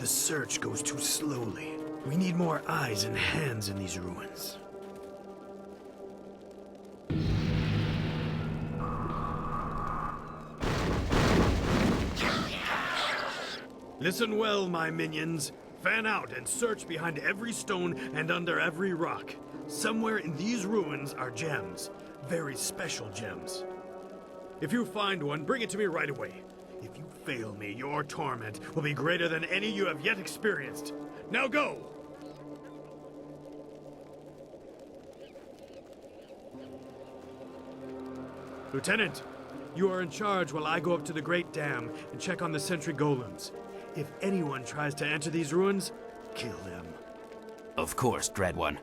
The search goes too slowly. We need more eyes and hands in these ruins. Listen well, my minions. Fan out and search behind every stone and under every rock. Somewhere in these ruins are gems. Very special gems. If you find one, bring it to me right away. If you fail me, your torment will be greater than any you have yet experienced. Now go! Lieutenant, you are in charge while I go up to the Great Dam and check on the sentry golems. If anyone tries to enter these ruins, kill them. Of course, Dread One.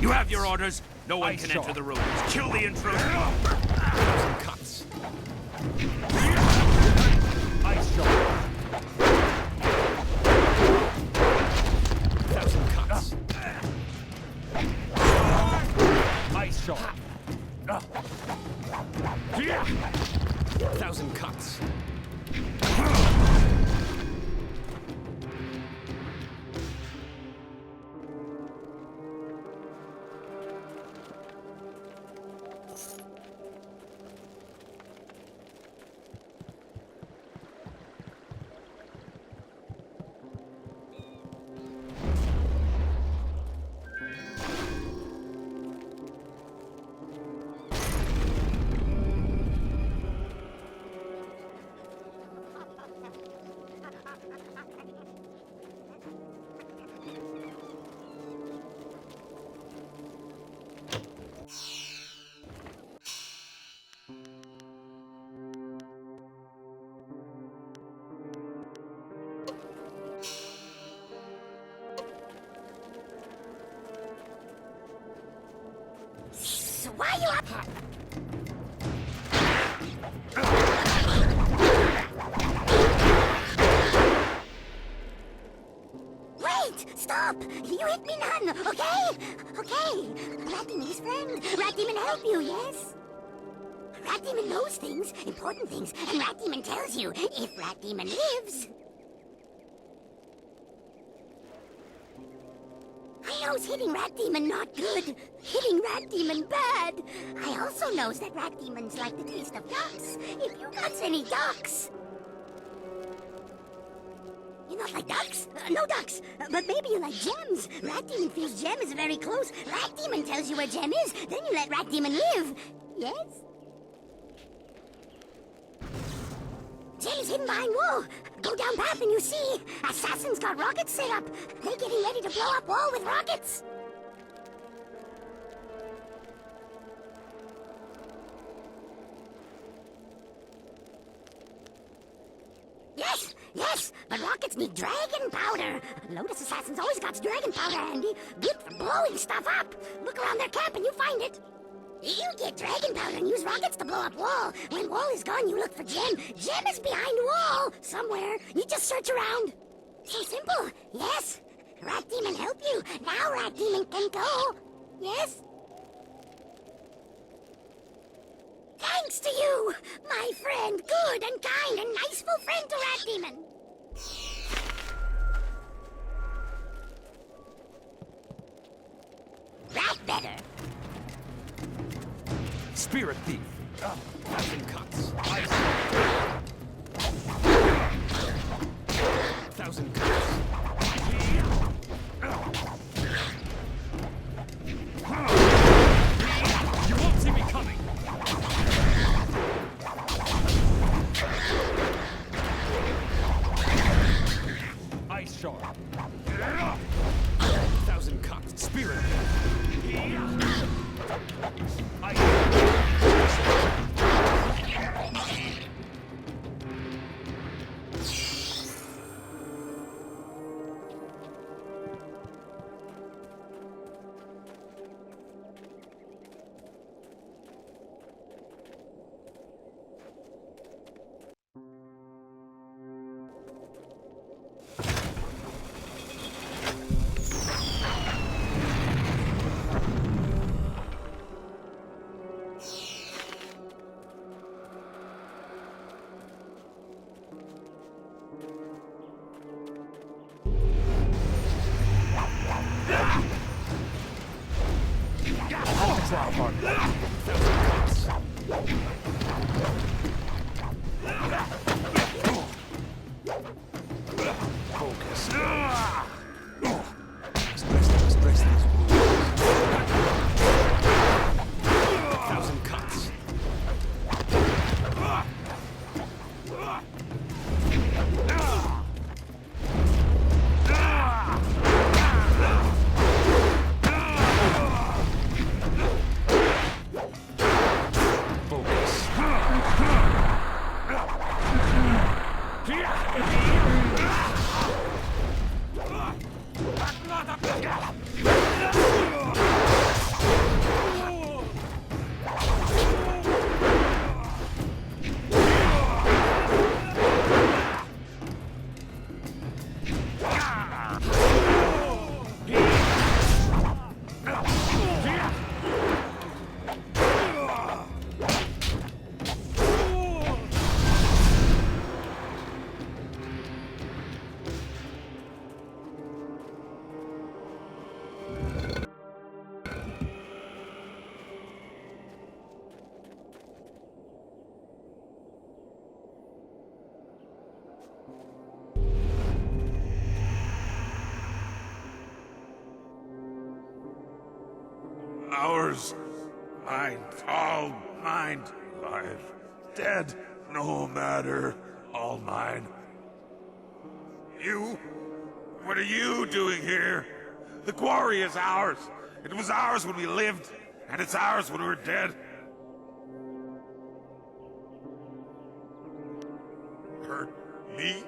You have your orders. No one can enter the ruins. Kill the intruder. Thousand cuts. Ice shot. Thousand cuts. Ice shot. Thousand cuts. Why are you up? Wait! Stop! You hit me none, okay? Okay. Rat Demon's friend. Rat Demon help you, yes? Rat Demon knows things, important things, and Rat Demon tells you if Rat Demon lives. I knows hitting Rat Demon not good. Hitting Rat Demon bad. I also knows that Rat Demons like the taste of ducks. If you got any ducks. You not like ducks? No ducks. But maybe you like gems. Rat Demon feels gem is very close. Rat Demon tells you where gem is. Then you let Rat Demon live. Yes? Gem is hidden behind wall. Go down path and you see. Assassins got rockets set up. They're getting ready to blow up wall with rockets. Yes, yes, but rockets need dragon powder. Lotus Assassins always got dragon powder handy. Good for blowing stuff up. Look around their camp and you find it. You get dragon powder and use rockets to blow up wall. When wall is gone, you look for gem. Gem is behind wall. Somewhere. You just search around. So simple. Yes. Rat Demon help you. Now Rat Demon can go. Yes? Thanks to you, my friend. Good and kind and niceful friend to Rat Demon. Rat better. Spirit thief. Thousand cuts. Ice. Thousand cuts. You won't see me coming. Ice shard. Thousand cuts. Spirit. Ice. ours. Mine, all mine. Alive, dead, no matter. All mine. You? What are you doing here? The quarry is ours. It was ours when we lived, and it's ours when we're dead. Hurt me?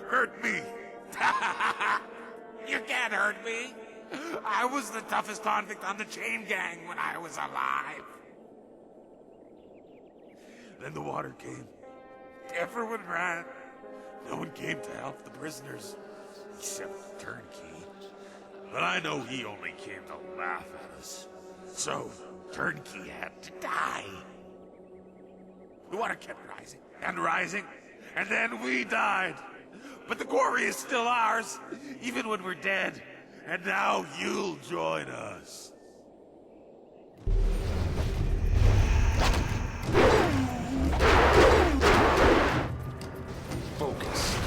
Hurt me? You can't hurt me. I was the toughest convict on the chain gang when I was alive. Then the water came. Everyone ran. No one came to help the prisoners, except Turnkey. But I know he only came to laugh at us. So, Turnkey had to die. The water kept rising, and then we died. But the quarry is still ours, even when we're dead. And now you'll join us. Focus.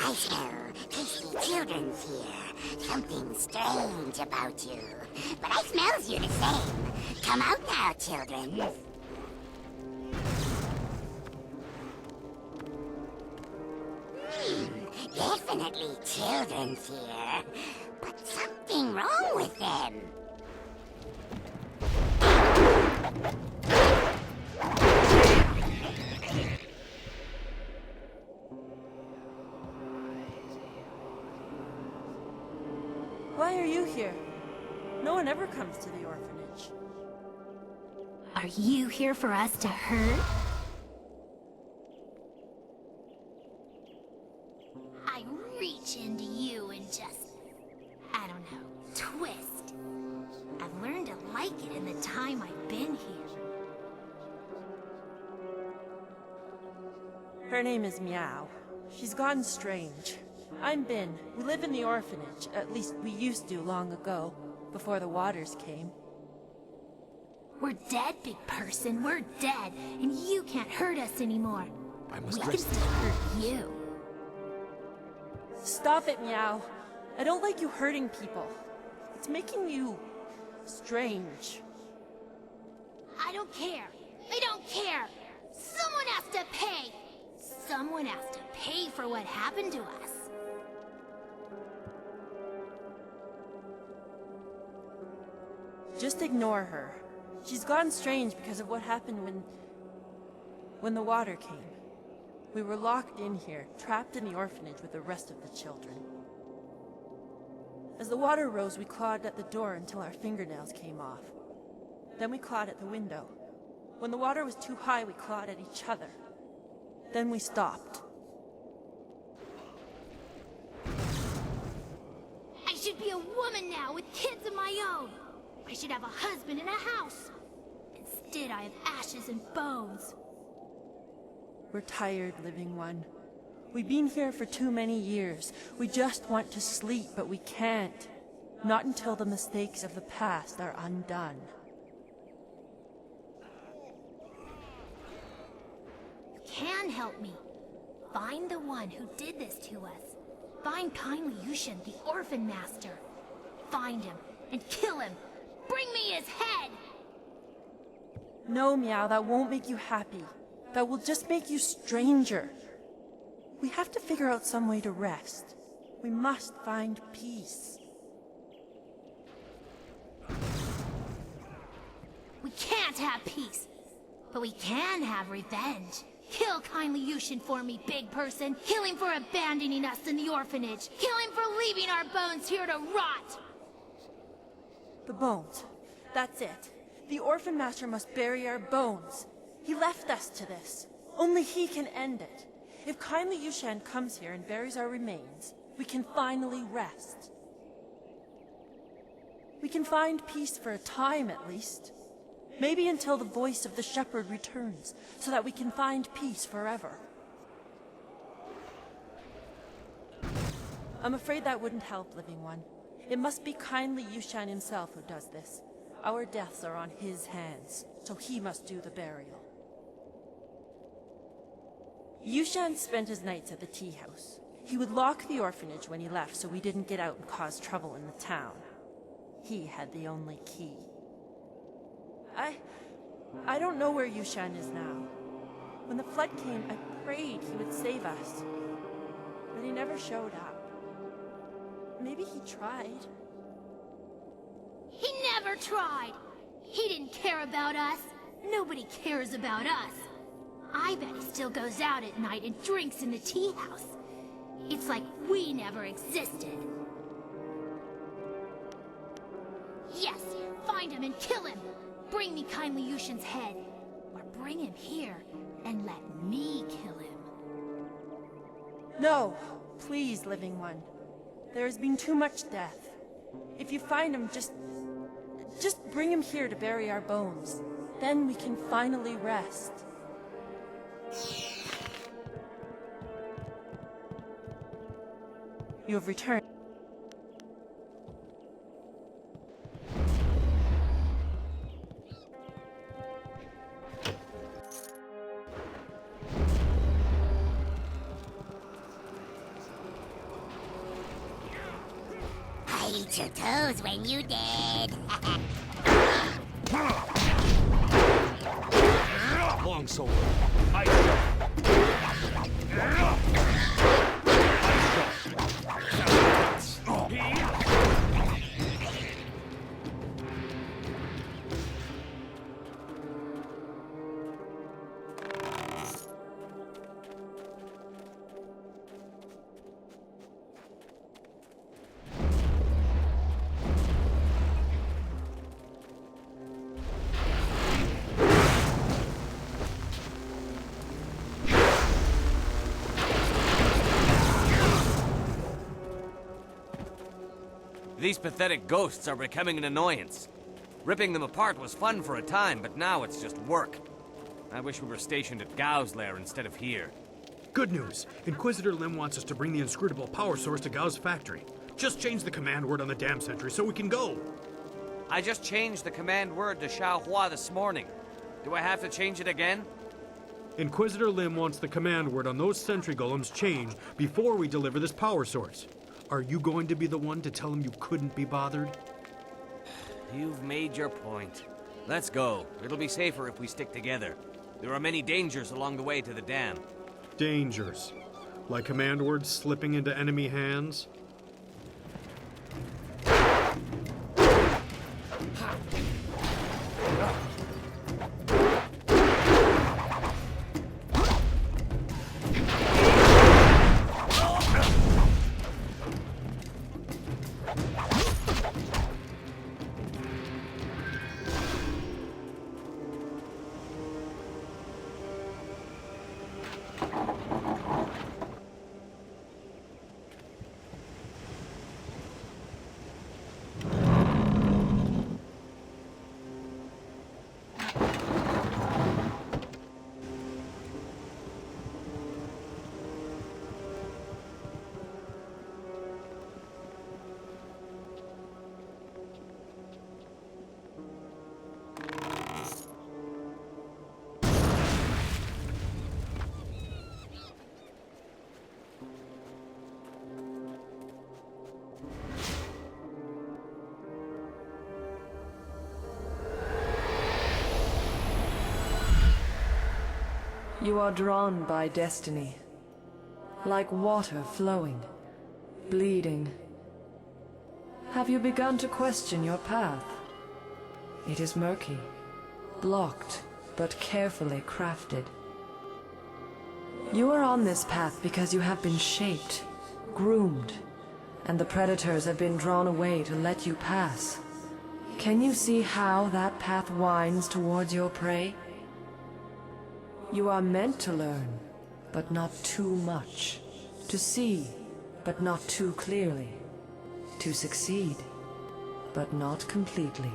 I smell tasty children's here. Something strange about you. But I smells you the same. Come out now, children. Definitely children's here. But something wrong with them. Why are you here? No one ever comes to the orphanage. Are you here for us to hurt? I reach into you and just, I don't know, twist. I've learned to like it in the time I've been here. Her name is Meow. She's gone strange. I'm Bin. We live in the orphanage. At least we used to long ago, before the waters came. We're dead, big person. We're dead, and you can't hurt us anymore. We can still hurt you. Stop it, Meow. I don't like you hurting people. It's making you strange. I don't care. I don't care. Someone has to pay. Someone has to pay for what happened to us. Just ignore her. She's gone strange because of what happened when the water came. We were locked in here, trapped in the orphanage with the rest of the children. As the water rose, we clawed at the door until our fingernails came off. Then we clawed at the window. When the water was too high, we clawed at each other. Then we stopped. I should be a woman now with kids of my own. I should have a husband and a house. Instead, I have ashes and bones. We're tired, living one. We've been here for too many years. We just want to sleep, but we can't. Not until the mistakes of the past are undone. You can help me. Find the one who did this to us. Find kindly Yushin, the orphan master. Find him and kill him. Bring me his head! No, Meow, that won't make you happy. That will just make you stranger. We have to figure out some way to rest. We must find peace. We can't have peace, but we can have revenge. Kill kindly Yushin for me, big person. Kill him for abandoning us in the orphanage. Kill him for leaving our bones here to rot. The bones. That's it. The orphan master must bury our bones. He left us to this. Only he can end it. If kindly Yushan comes here and buries our remains, we can finally rest. We can find peace for a time, at least. Maybe until the voice of the shepherd returns, so that we can find peace forever. I'm afraid that wouldn't help, living one. It must be kindly Yushan himself who does this. Our deaths are on his hands, so he must do the burial. Yushan spent his nights at the tea house. He would lock the orphanage when he left so we didn't get out and cause trouble in the town. He had the only key. I don't know where Yushan is now. When the flood came, I prayed he would save us. But he never showed up. Maybe he tried. He never tried. He didn't care about us. Nobody cares about us. I bet he still goes out at night and drinks in the tea house. It's like we never existed. Yes, find him and kill him. Bring me kindly Yushin's head. Or bring him here and let me kill him. No, please, living one. There has been too much death. If you find him, just bring him here to bury our bones. Then we can finally rest. You have returned. I eat your toes when you dead. Long sword. Ice shot. Ice shot. These pathetic ghosts are becoming an annoyance. Ripping them apart was fun for a time, but now it's just work. I wish we were stationed at Gao's lair instead of here. Good news. Inquisitor Lim wants us to bring the inscrutable power source to Gao's factory. Just change the command word on the dam sentry so we can go. I just changed the command word to Xiaohua this morning. Do I have to change it again? Inquisitor Lim wants the command word on those sentry golems changed before we deliver this power source. Are you going to be the one to tell him you couldn't be bothered? You've made your point. Let's go. It'll be safer if we stick together. There are many dangers along the way to the dam. Dangers. Like command words slipping into enemy hands? You are drawn by destiny, like water flowing, bleeding. Have you begun to question your path? It is murky, blocked, but carefully crafted. You are on this path because you have been shaped, groomed, and the predators have been drawn away to let you pass. Can you see how that path winds towards your prey? You are meant to learn, but not too much. To see, but not too clearly. To succeed, but not completely.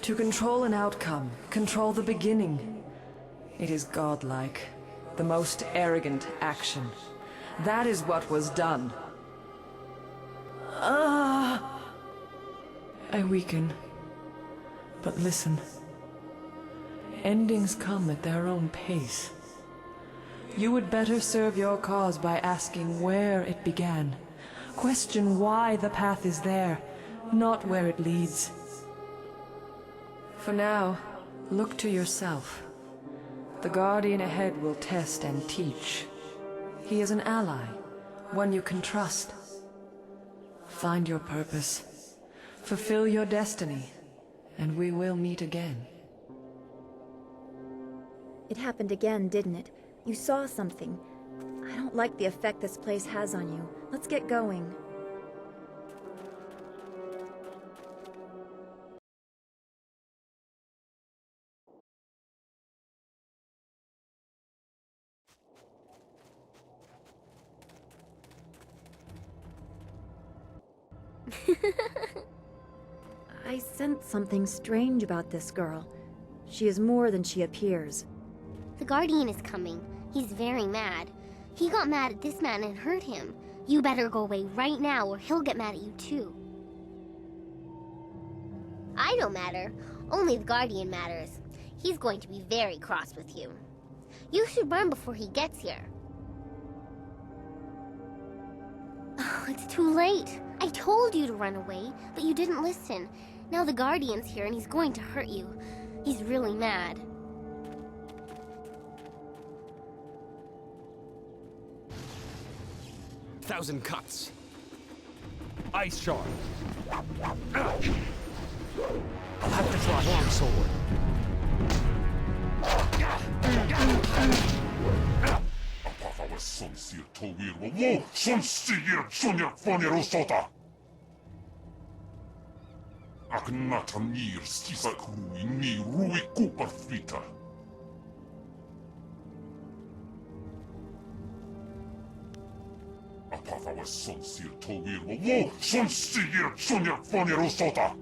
To control an outcome, control the beginning. It is godlike, the most arrogant action. That is what was done. I weaken. But listen. Endings come at their own pace. You would better serve your cause by asking where it began. Question why the path is there, not where it leads. For now, look to yourself. The Guardian ahead will test and teach. He is an ally, one you can trust. Find your purpose. Fulfill your destiny, and we will meet again. It happened again, didn't it? You saw something. I don't like the effect this place has on you. Let's get going. I sense something strange about this girl. She is more than she appears. The Guardian is coming. He's very mad. He got mad at this man and hurt him. You better go away right now or he'll get mad at you too. I don't matter. Only the Guardian matters. He's going to be very cross with you. You should run before he gets here. Oh, it's too late. I told you to run away, but you didn't listen. Now the Guardian's here and he's going to hurt you. He's really mad. Thousand cuts. Ice shard. I'll have to draw longsword. Aknatamir stisak ruini rui kuparfita. Apathawa sonsir towir wo sonsigir sonia fonerosota.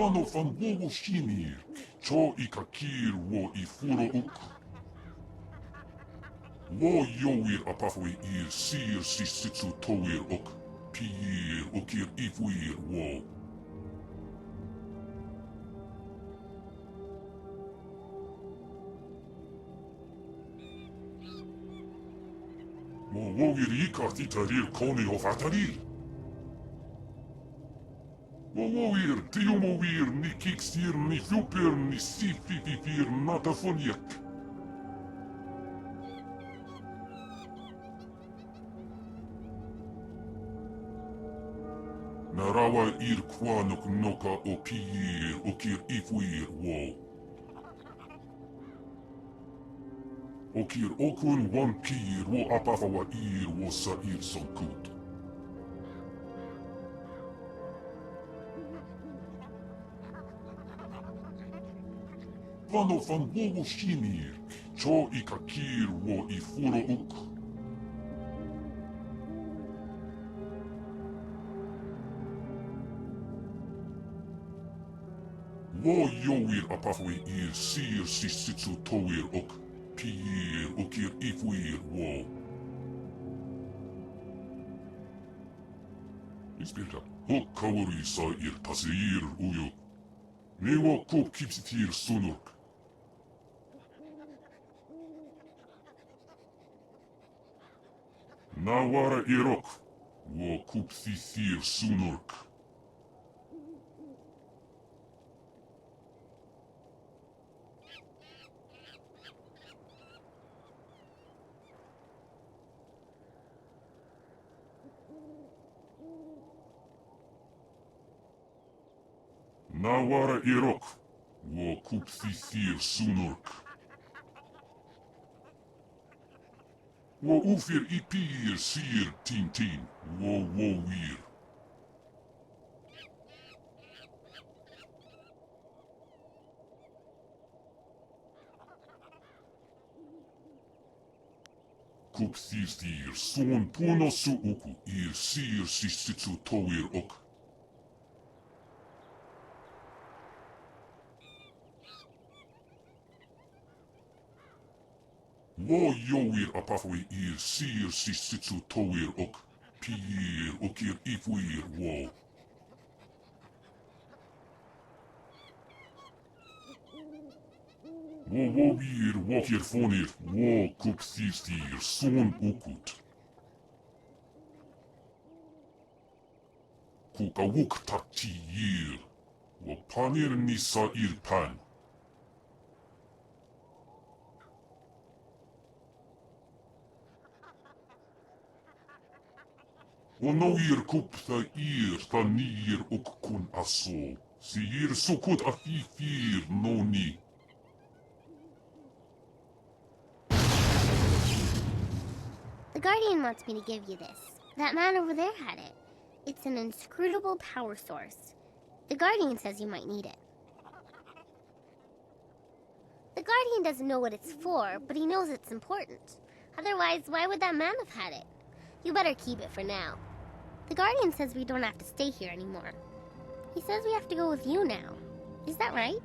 Whano whan wowo shinir, cho I ka kir wo I furo uk. Wo yowir apafwe ir sir si sitsu towir ok, pir okir ifwir wo. Wo wowir ikart itarir koni of atarir. Wo wowir tiumowir ni kiksir ni fuper ni sifififir natafoniek. Narawa ir kwanok noka o pir okir ifwir wo. Okir okun wan pir wo apafawa ir wo sa ir sankut. Wano van wowo shinir, cho I ka kir wo I furo uk. Wo yowir apafwe ir sir si sitsu towir ok, pir okir ifwir wo. Ispilta, hok kawari sa ir tasir uyo. Niwa kop kipsitir sunurk. Nawara irok, wo kupsisir sunurk. Nawara irok, wo kupsisir sunurk. Wo ufir ipir sir tintin, wo wir. Kupsisir son puno su uku ir sir si sitsu towir ok. Wo yowir apafwe ir sir si sitsu towir ok, pir okir ifwir wo. Wo wowir wokir fonir, wo kupsistir son ukut. Kuka wuk takti yir, wo panir nisa ir pan. Wo noir kupta ir tanir ok kun aso, si ir sukut afifir no ni. The Guardian wants me to give you this. That man over there had it. It's an inscrutable power source. The Guardian says you might need it. The Guardian doesn't know what it's for, but he knows it's important. Otherwise, why would that man have had it? You better keep it for now. The Guardian says we don't have to stay here anymore. He says we have to go with you now. Is that right?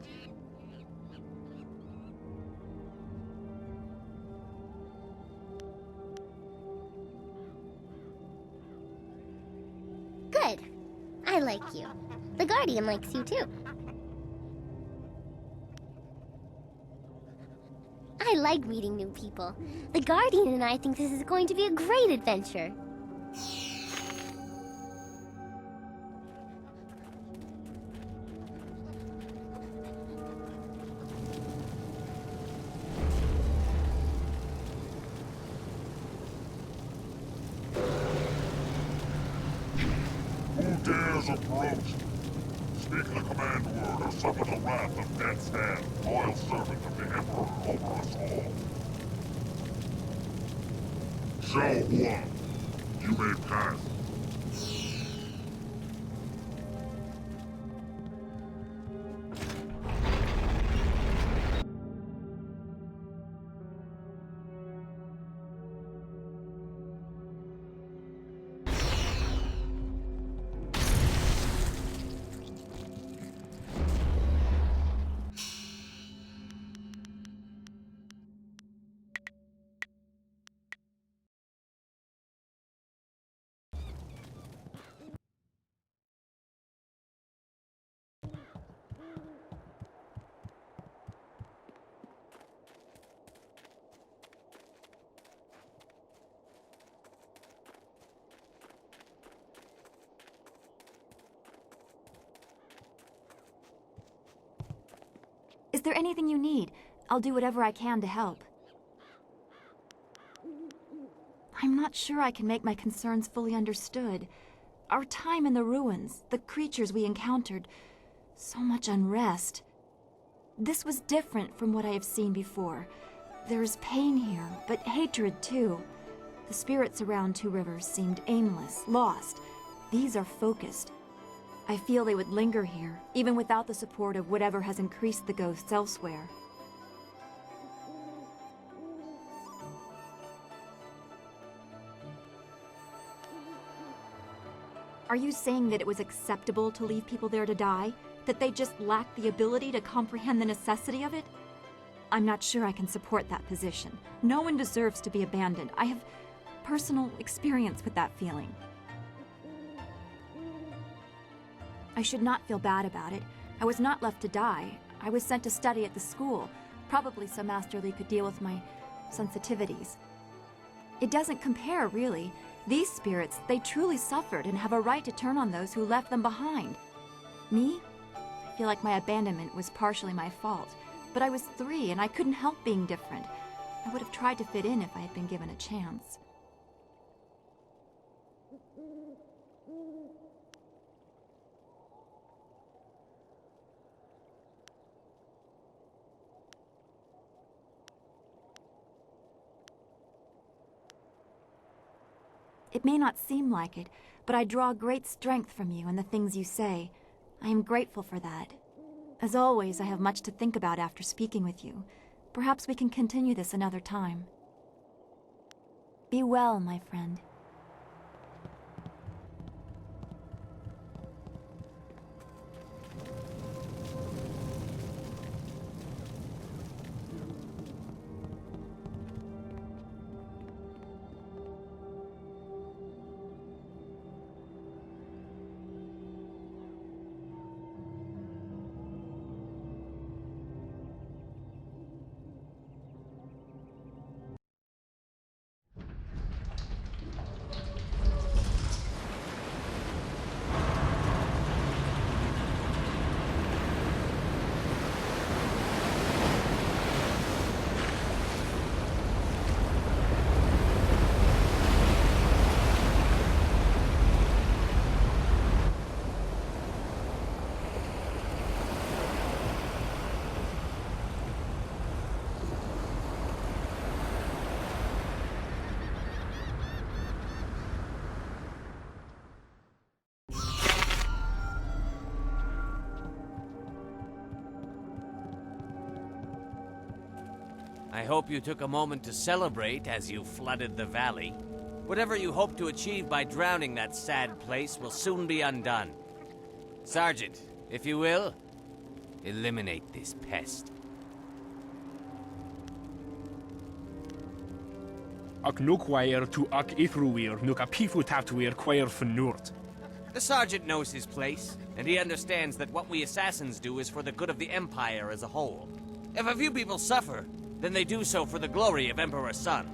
Good. I like you. The Guardian likes you too. I like meeting new people. The Guardian and I think this is going to be a great adventure. Who dares approach? Speak the command word or suffer the wrath of Death's Hand, loyal servant of the Emperor over us all. Zhao Huang, you may pass. there anything you need, I'll do whatever I can to help. I'm not sure I can make my concerns fully understood. Our time in the ruins, the creatures we encountered, so much unrest. This was different from what I have seen before. There is pain here, but hatred too. The spirits around Two Rivers seemed aimless, lost. These are focused. I feel they would linger here, even without the support of whatever has increased the ghosts elsewhere. Are you saying that it was acceptable to leave people there to die? That they just lacked the ability to comprehend the necessity of it? I'm not sure I can support that position. No one deserves to be abandoned. I have personal experience with that feeling. I should not feel bad about it. I was not left to die. I was sent to study at the school, probably so Master Li could deal with my sensitivities. It doesn't compare, really. These spirits, they truly suffered and have a right to turn on those who left them behind. Me? I feel like my abandonment was partially my fault, but I was 3 and I couldn't help being different. I would have tried to fit in if I had been given a chance. It may not seem like it, but I draw great strength from you and the things you say. I am grateful for that. As always, I have much to think about after speaking with you. Perhaps we can continue this another time. Be well, my friend. I hope you took a moment to celebrate as you flooded the valley. Whatever you hope to achieve by drowning that sad place will soon be undone. Sergeant, if you will, eliminate this pest. Ac noquair to ac ithruir nuc a pifu taptuir quair fnurt. The Sergeant knows his place, and he understands that what we assassins do is for the good of the Empire as a whole. If a few people suffer, then they do so for the glory of Emperor Sun.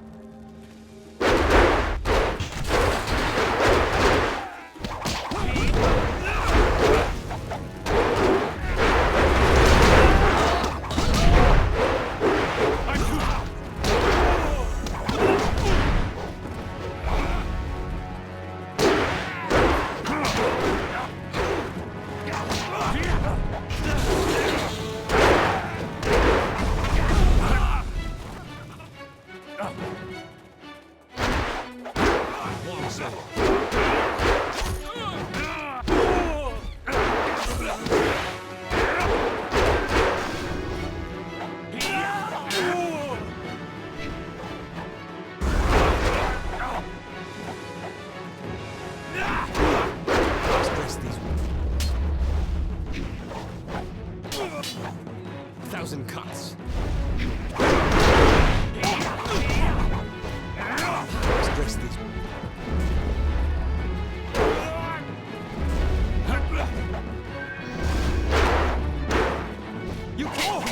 Thousand cuts. Stress these. You can't.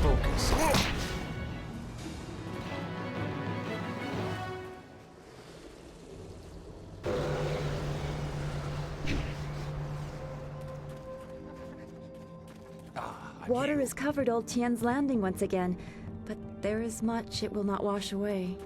Focus. Ah. Water has covered Old Tien's landing once again, but there is much it will not wash away.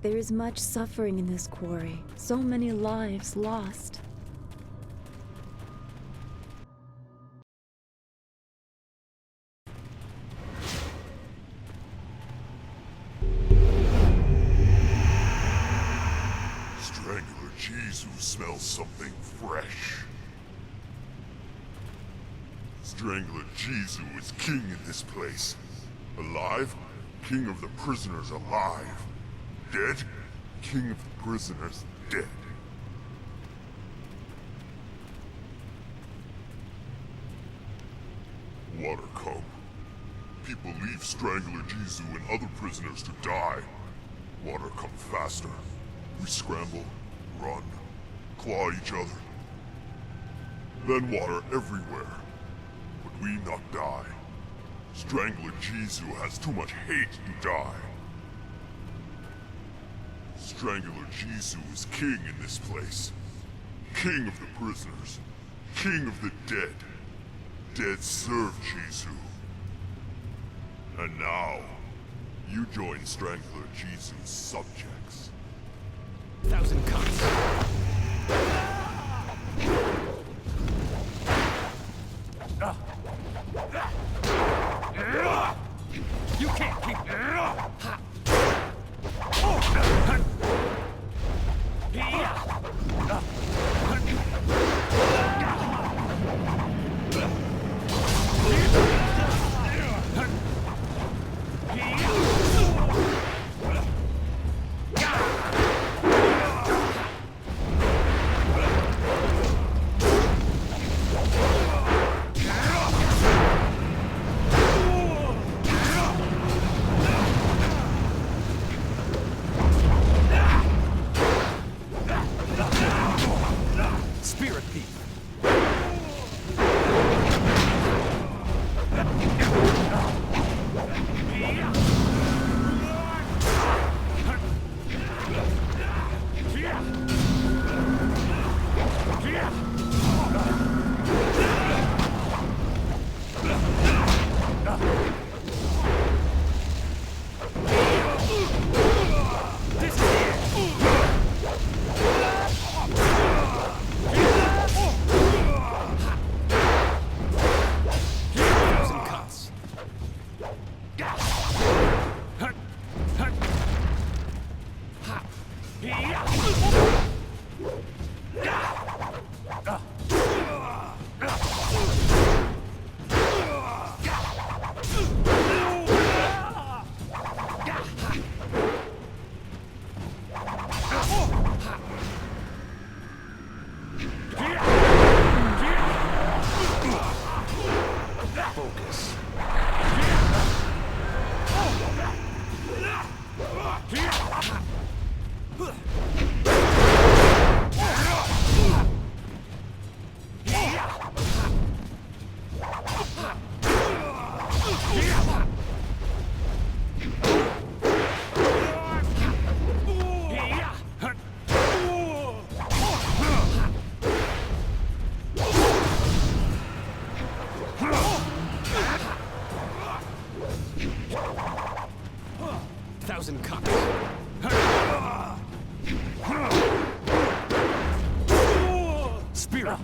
There is much suffering in this quarry. So many lives lost. Strangler Jesus smells something fresh. Strangler Jesus is king in this place. Alive? King of the prisoners alive. Dead? King of the prisoners dead. Water come. People leave Strangler Jesus and other prisoners to die. Water come faster. We scramble, run, claw each other. Then water everywhere. But we not die. Strangler Jesus has too much hate to die. Strangler Jesus is king in this place. King of the prisoners. King of the dead. Dead serve Jesus. And now, you join Strangler Jesus' subjects. 1,000 cuts. You can't keep... Spirit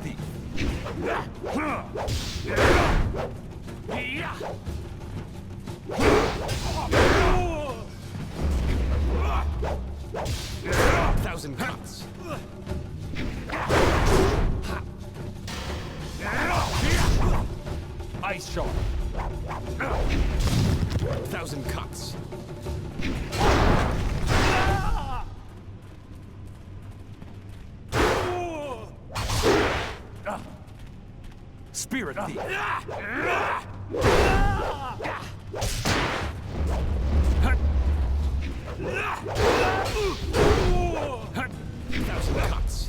thief. 1,000 cuts. Ice shot. 1,000 cuts. spirit thief! Thousand cuts!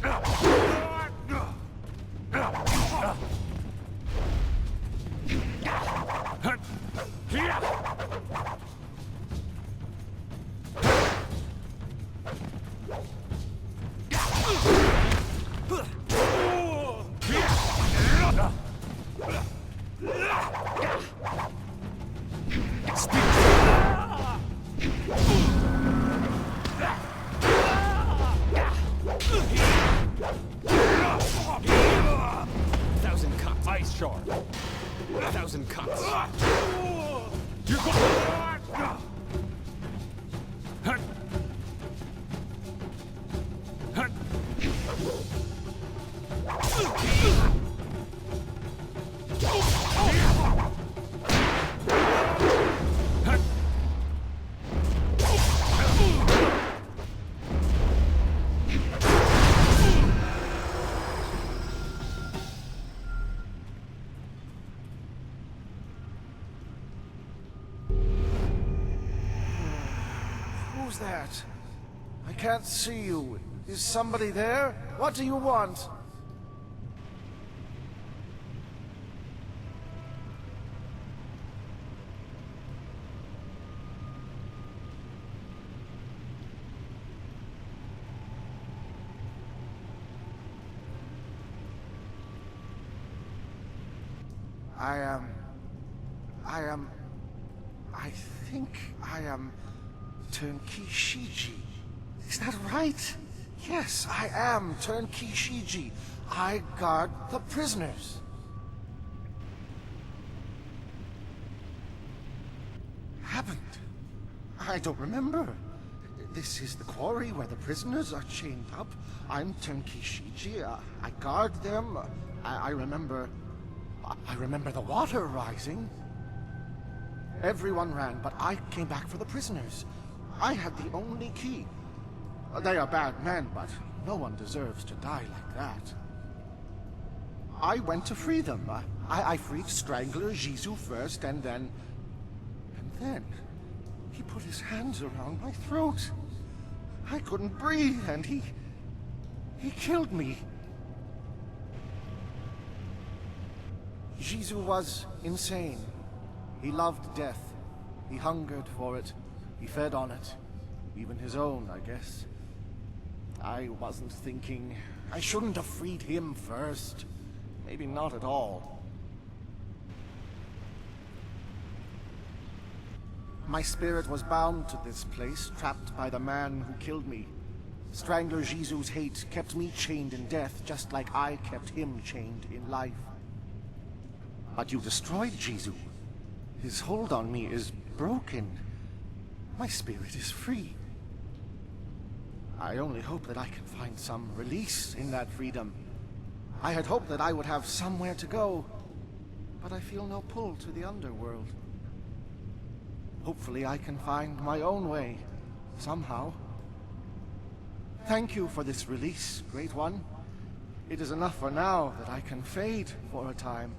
Thousand cuts! Ice shard! Thousand cuts! You're going! Who's that? I can't see you. Is somebody there? What do you want? I think I am Turnkey Shiji. Is that right? Yes, I am Turnkey Shiji. I guard the prisoners. Happened? I don't remember. This is the quarry where the prisoners are chained up. I'm Turnkey Shiji. I guard them. I remember the water rising. Everyone ran, but I came back for the prisoners. I had the only key. They are bad men, but no one deserves to die like that. I went to free them. I freed Strangler Jizu first, and then he put his hands around my throat. I couldn't breathe, and he killed me. Jizu was insane. He loved death. He hungered for it. He fed on it. Even his own, I guess. I wasn't thinking. I shouldn't have freed him first. Maybe not at all. My spirit was bound to this place, trapped by the man who killed me. Strangler Jizu's hate kept me chained in death, just like I kept him chained in life. But you destroyed Jizu. His hold on me is broken. My spirit is free. I only hope that I can find some release in that freedom. I had hoped that I would have somewhere to go, but I feel no pull to the underworld. Hopefully I can find my own way, somehow. Thank you for this release, Great One. It is enough for now that I can fade for a time.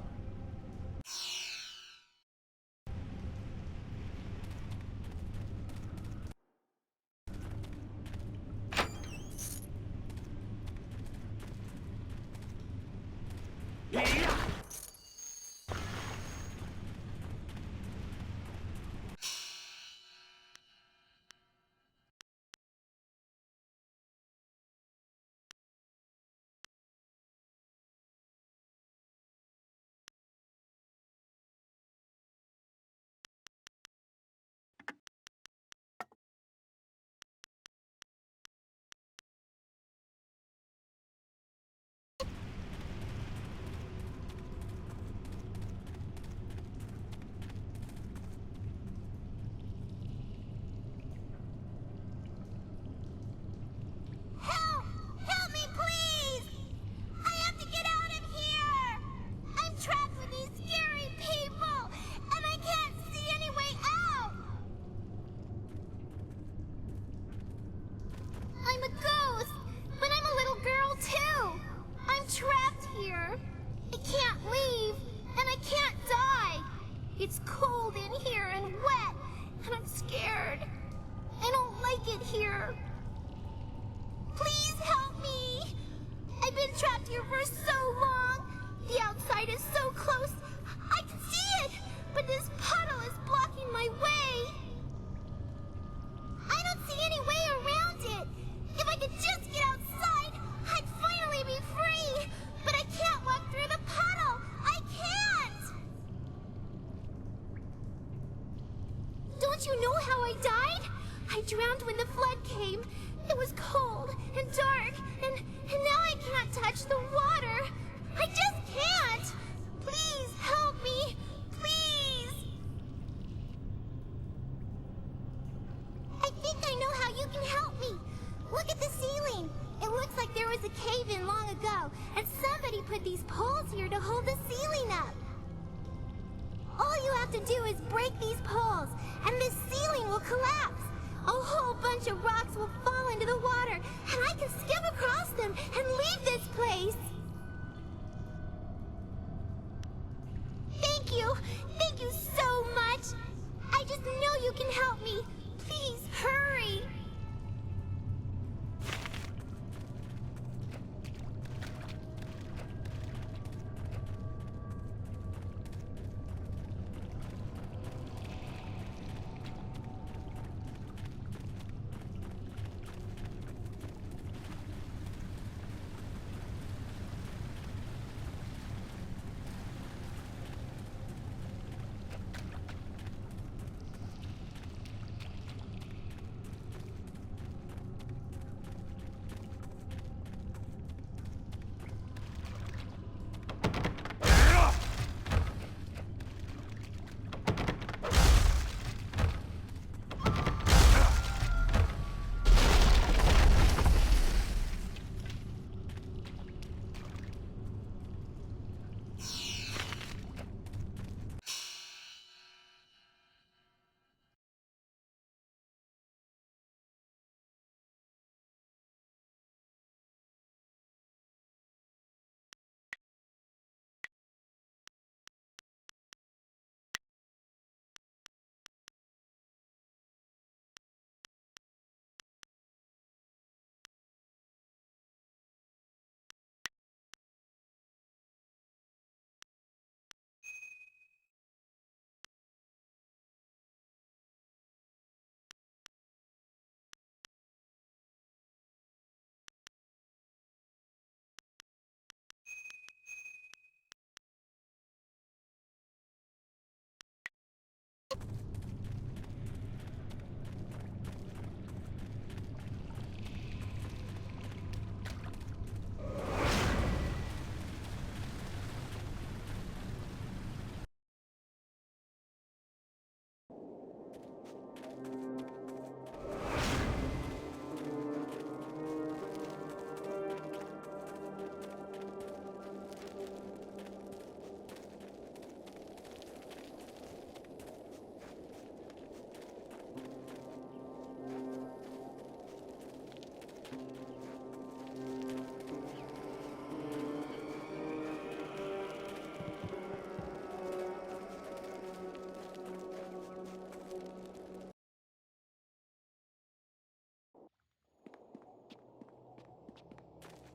I'm a ghost, but I'm a little girl too. I'm trapped here. I can't leave. and I can't die. It's cold in here and wet, and I'm scared. I don't like it here. Please help me. I've been trapped here for so long. The outside is so close. I can see it, but this puddle is blocking my way. I don't see any way around it. If I could just get outside, I'd finally be free. But I can't walk through the puddle. I can't. Don't you know how I died? I drowned when the flood came. It was cold and dark, and now I can't touch the water. I just can't. Please help me. Please. I think I know how you can help me. Look at the ceiling. It looks like there was a cave-in long ago, and somebody put these poles here to hold the ceiling up. All you have to do is break these poles, and this ceiling will collapse. A whole bunch of rocks will fall into the water, and I can skim across them and leave this place. Thank you. Thank you so much. I just know you can help me. Please, hurry.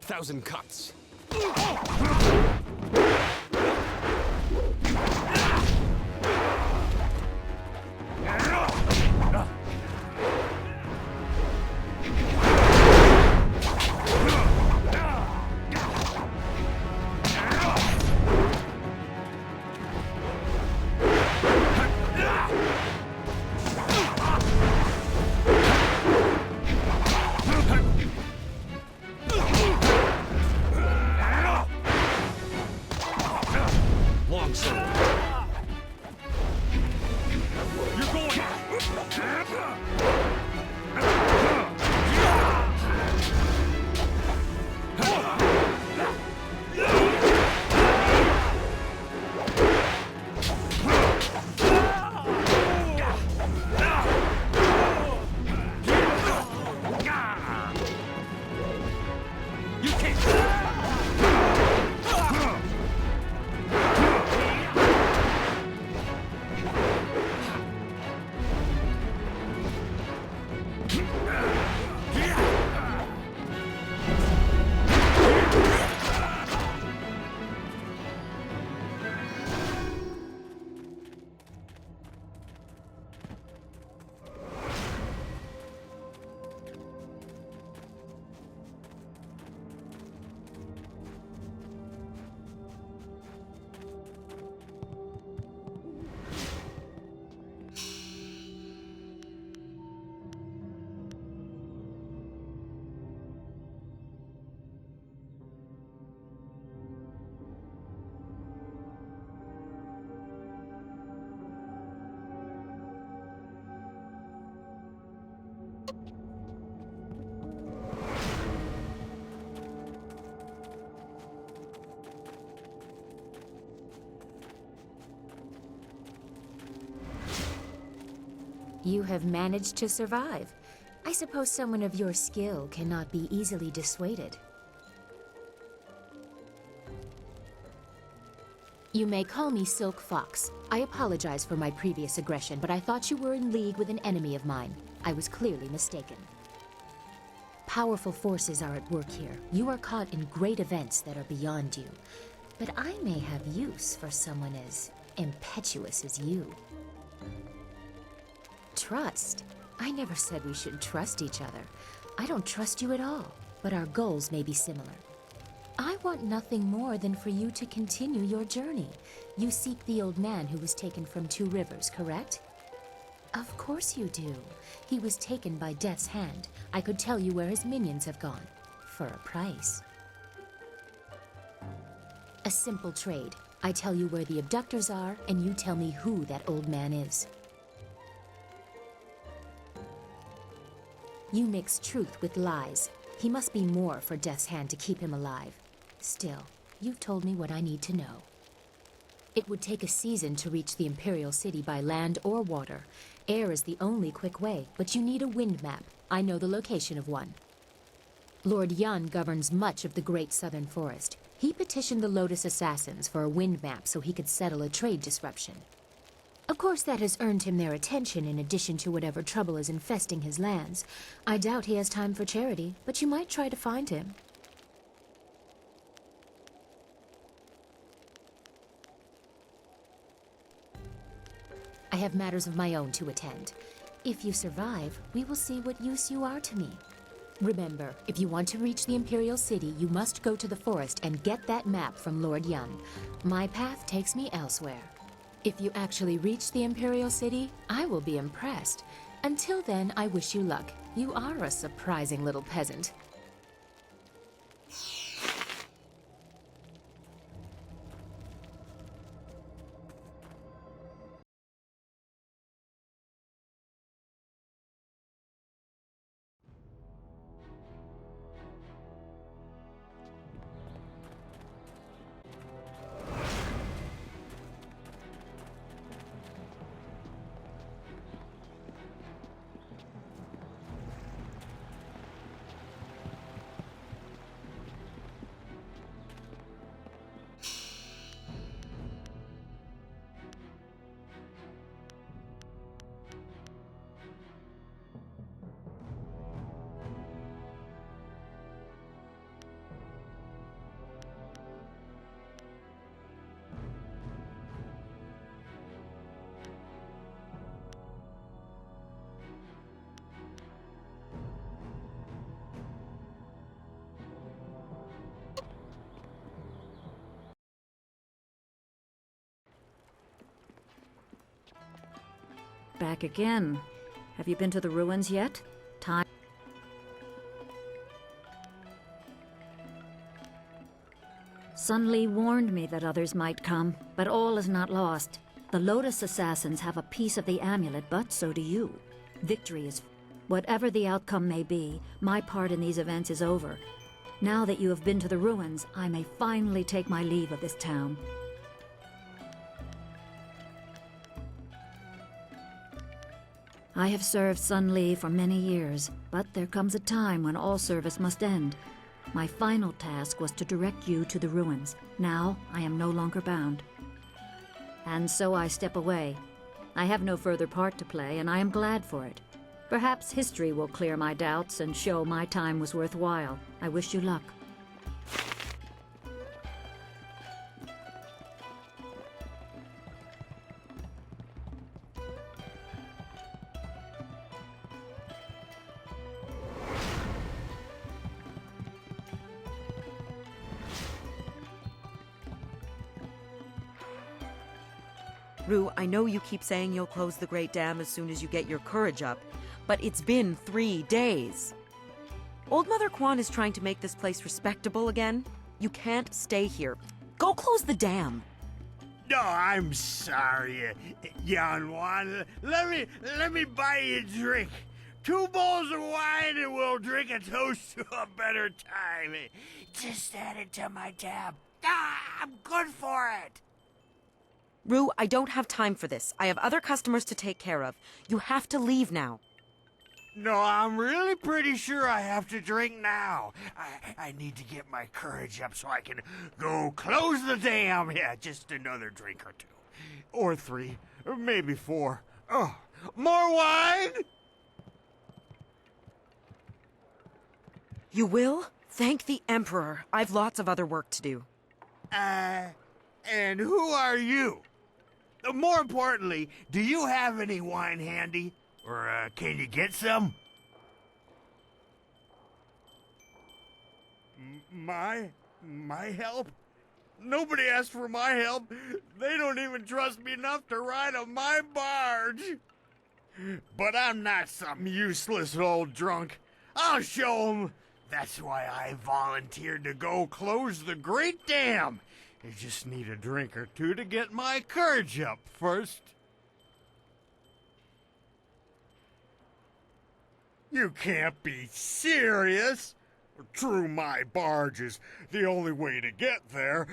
Thousand cuts. You have managed to survive. I suppose someone of your skill cannot be easily dissuaded. You may call me Silk Fox. I apologize for my previous aggression, but I thought you were in league with an enemy of mine. I was clearly mistaken. Powerful forces are at work here. You are caught in great events that are beyond you. But I may have use for someone as impetuous as you. Trust? I never said we should trust each other. I don't trust you at all, but our goals may be similar. I want nothing more than for you to continue your journey. You seek the old man who was taken from Two Rivers, correct? Of course you do. He was taken by Death's hand. I could tell you where his minions have gone. For a price. A simple trade. I tell you where the abductors are, and you tell me who that old man is. You mix truth with lies. He must be more for Death's hand to keep him alive. Still, you've told me what I need to know. It would take a season to reach the Imperial City by land or water. Air is the only quick way, but you need a wind map. I know the location of one. Lord Yun governs much of the Great Southern Forest. He petitioned the Lotus Assassins for a wind map so he could settle a trade disruption. Of course, that has earned him their attention in addition to whatever trouble is infesting his lands. I doubt he has time for charity, but you might try to find him. I have matters of my own to attend. If you survive, we will see what use you are to me. Remember, if you want to reach the Imperial City, you must go to the forest and get that map from Lord Yun. My path takes me elsewhere. If you actually reach the Imperial City, I will be impressed. Until then, I wish you luck. You are a surprising little peasant. Back again. Have you been to the ruins yet? Time. Sun Li warned me that others might come, but all is not lost. The Lotus Assassins have a piece of the amulet, but so do you. Victory is... Whatever the outcome may be, my part in these events is over. Now that you have been to the ruins, I may finally take my leave of this town. I have served Sun Li for many years, but there comes a time when all service must end. My final task was to direct you to the ruins. Now, I am no longer bound. And so I step away. I have no further part to play, and I am glad for it. Perhaps history will clear my doubts and show my time was worthwhile. I wish you luck. Rue, I know you keep saying you'll close the Great Dam as soon as you get your courage up, but it's been 3 days. Old Mother Quan is trying to make this place respectable again. You can't stay here. Go close the dam. No, I'm sorry, young one. Let me buy you a drink. 2 bowls of wine and we'll drink a toast to a better time. Just add it to my tab. I'm good for it. Rue, I don't have time for this. I have other customers to take care of. You have to leave now. No, I'm really pretty sure I have to drink now. I need to get my courage up so I can go close the dam. Yeah, just another drink or two. Or 3, or maybe 4. Oh, more wine? You will? Thank the Emperor. I've lots of other work to do. And who are you? More importantly, do you have any wine handy? Or, can you get some? My help? Nobody asked for my help. They don't even trust me enough to ride on my barge. But I'm not some useless old drunk. I'll show 'em. That's why I volunteered to go close the Great Dam. I just need a drink or two to get my courage up first. You can't be serious. True, my barge is the only way to get there,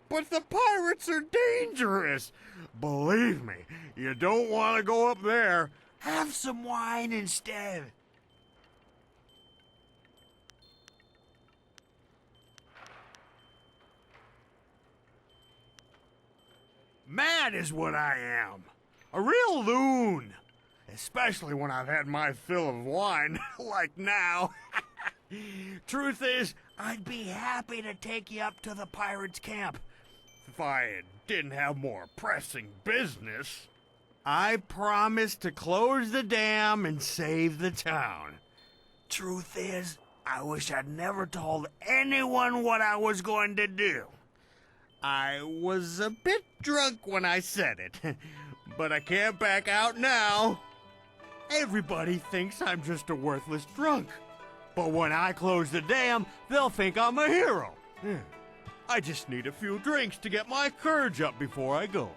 but the pirates are dangerous. Believe me, you don't want to go up there. Have some wine instead. Mad is what I am. A real loon. Especially when I've had my fill of wine, like now. Truth is, I'd be happy to take you up to the pirates' camp. If I didn't have more pressing business. I promised to close the dam and save the town. Truth is, I wish I'd never told anyone what I was going to do. I was a bit drunk when I said it, but I can't back out now. Everybody thinks I'm just a worthless drunk. But when I close the dam, they'll think I'm a hero. I just need a few drinks to get my courage up before I go.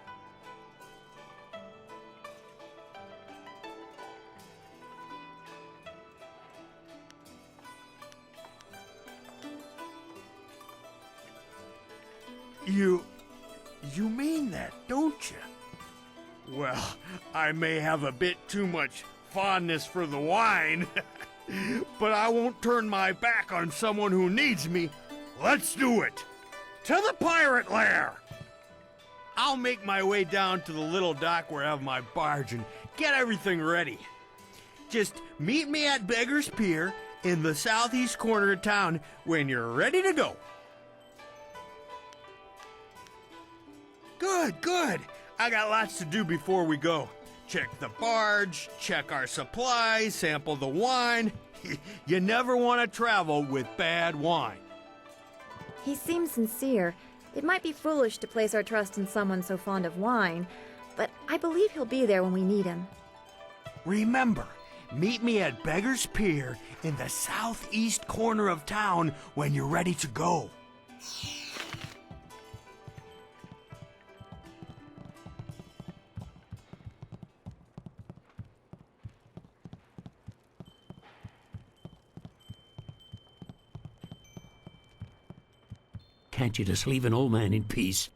You mean that, don't you? Well, I may have a bit too much fondness for the wine, but I won't turn my back on someone who needs me. Let's do it! To the pirate lair! I'll make my way down to the little dock where I have my barge and get everything ready. Just meet me at Beggar's Pier in the southeast corner of town when you're ready to go. Good. I got lots to do before we go. Check the barge, check our supplies, sample the wine. You never want to travel with bad wine. He seems sincere. It might be foolish to place our trust in someone so fond of wine, but I believe he'll be there when we need him. Remember, meet me at Beggar's Pier in the southeast corner of town when you're ready to go. Can't you just leave an old man in peace?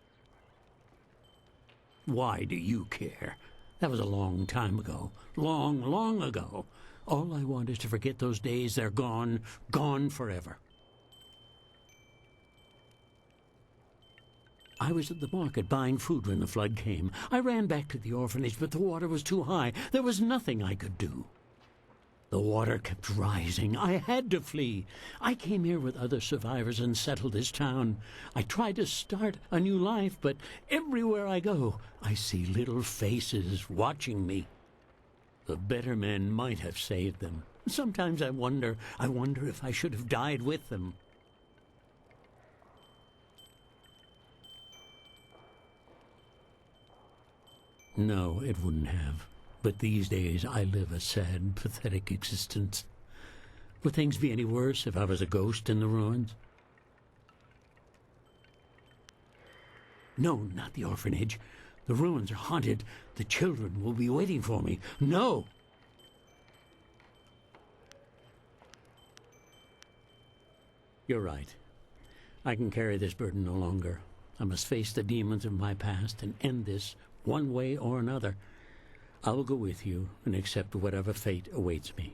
Why do you care? That was a long time ago. Long ago. All I want is to forget those days. They're gone. Gone forever. I was at the market buying food when the flood came. I ran back to the orphanage, but the water was too high. There was nothing I could do. The water kept rising. I had to flee. I came here with other survivors and settled this town. I tried to start a new life, but everywhere I go, I see little faces watching me. The better men might have saved them. Sometimes I wonder if I should have died with them. No, it wouldn't have. But these days I live a sad, pathetic existence. Would things be any worse if I was a ghost in the ruins? No, not the orphanage. The ruins are haunted. The children will be waiting for me. No! You're right. I can carry this burden no longer. I must face the demons of my past and end this one way or another. I will go with you and accept whatever fate awaits me.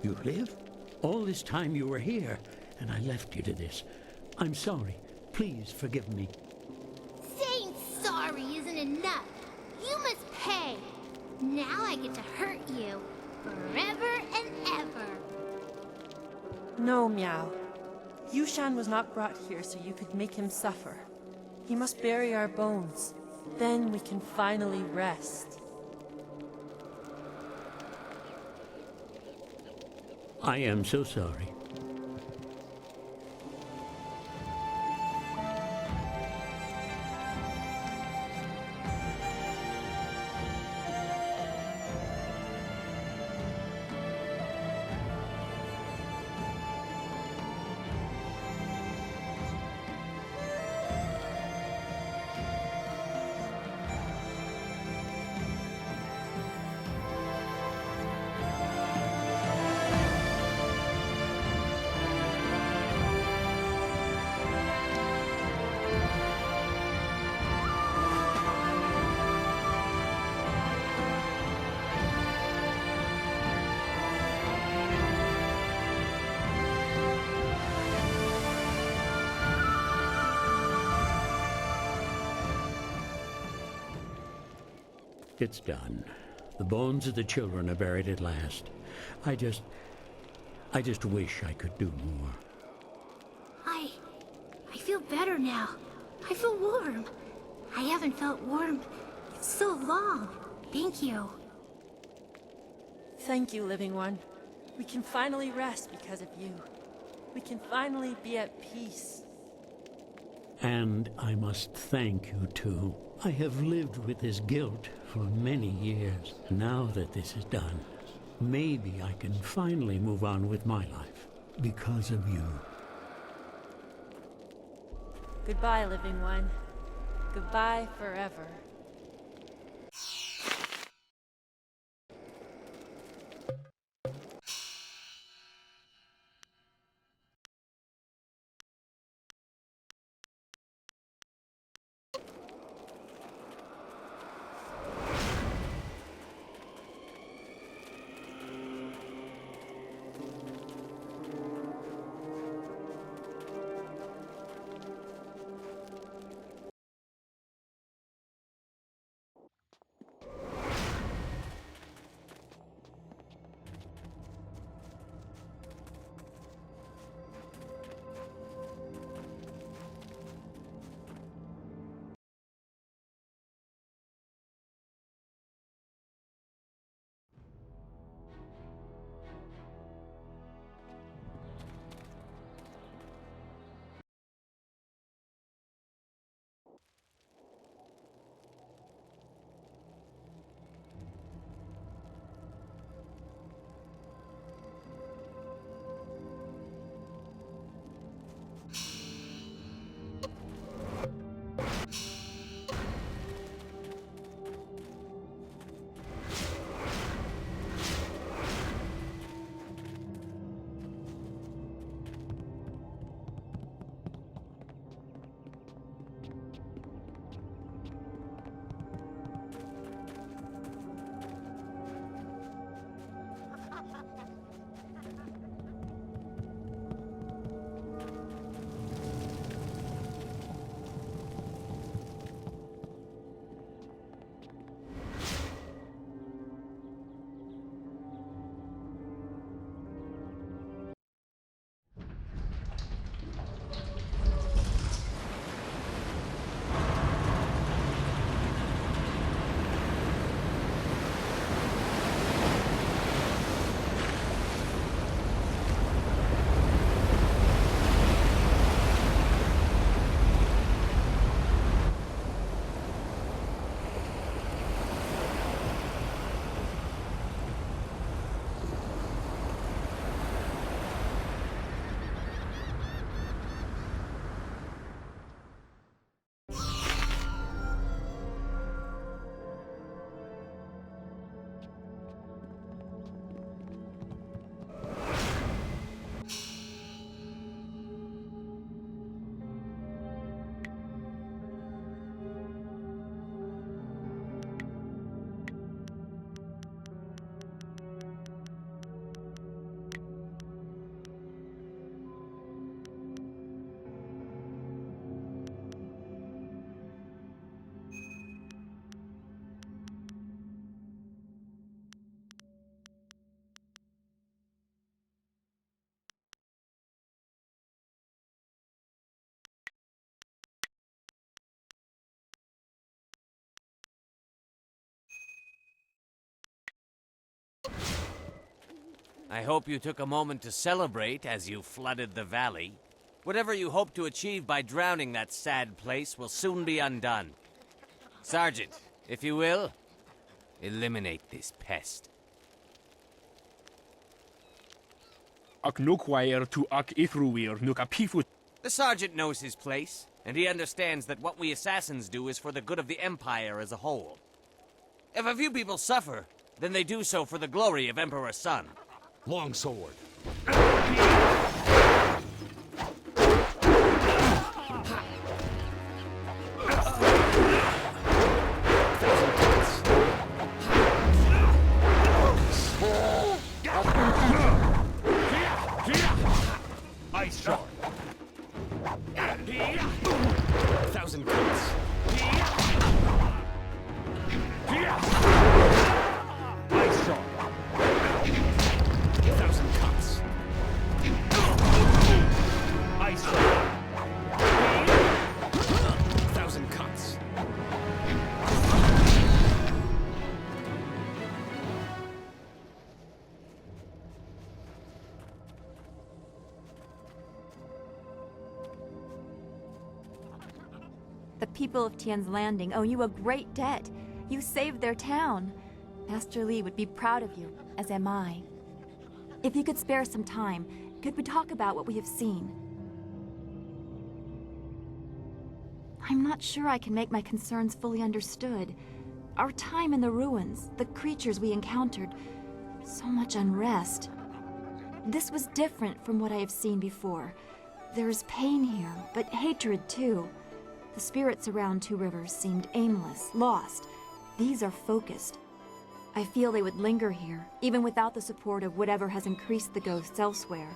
You live? All this time you were here, and I left you to this. I'm sorry. Please forgive me. Saying sorry isn't enough. You must pay. Now I get to hurt you forever and ever. No, Meow. Yushan was not brought here so you could make him suffer. He must bury our bones. Then we can finally rest. I am so sorry. It's done. The bones of the children are buried at last. I just wish I could do more. I feel better now. I feel warm. I haven't felt warm in so long. Thank you. Thank you, Living One. We can finally rest because of you. We can finally be at peace. And I must thank you, too. I have lived with this guilt for many years. Now that this is done, maybe I can finally move on with my life because of you. Goodbye, Living One. Goodbye forever. I hope you took a moment to celebrate as you flooded the valley. Whatever you hope to achieve by drowning that sad place will soon be undone. Sergeant, if you will, eliminate this pest. Ak noquire to ak ithruir nuka pifu. The sergeant knows his place, and he understands that what we assassins do is for the good of the Empire as a whole. If a few people suffer, then they do so for the glory of Emperor Sun. Longsword. Ice shard. Thousand cuts. Ice shard. Thousand cuts. Ice shard. Thousand cuts. The people of Tian's Landing owe you a great debt. You saved their town. Master Li would be proud of you, as am I. If you could spare some time, could we talk about what we have seen? I'm not sure I can make my concerns fully understood. Our time in the ruins, the creatures we encountered, so much unrest. This was different from what I have seen before. There is pain here, but hatred too. The spirits around Two Rivers seemed aimless, lost. These are focused. I feel they would linger here, even without the support of whatever has increased the ghosts elsewhere.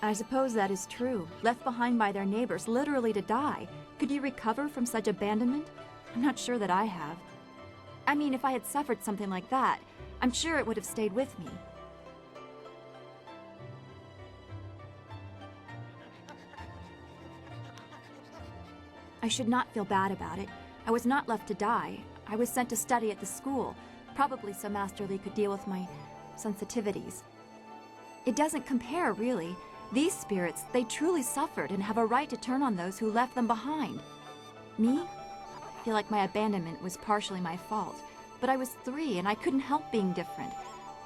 I suppose that is true. Left behind by their neighbors, literally to die. Could you recover from such abandonment? I'm not sure that I have. I mean, if I had suffered something like that, I'm sure it would have stayed with me. I should not feel bad about it. I was not left to die. I was sent to study at the school, probably so Master Li could deal with my sensitivities. It doesn't compare, really. These spirits, they truly suffered and have a right to turn on those who left them behind. Me? I feel like my abandonment was partially my fault, but I was 3 and I couldn't help being different.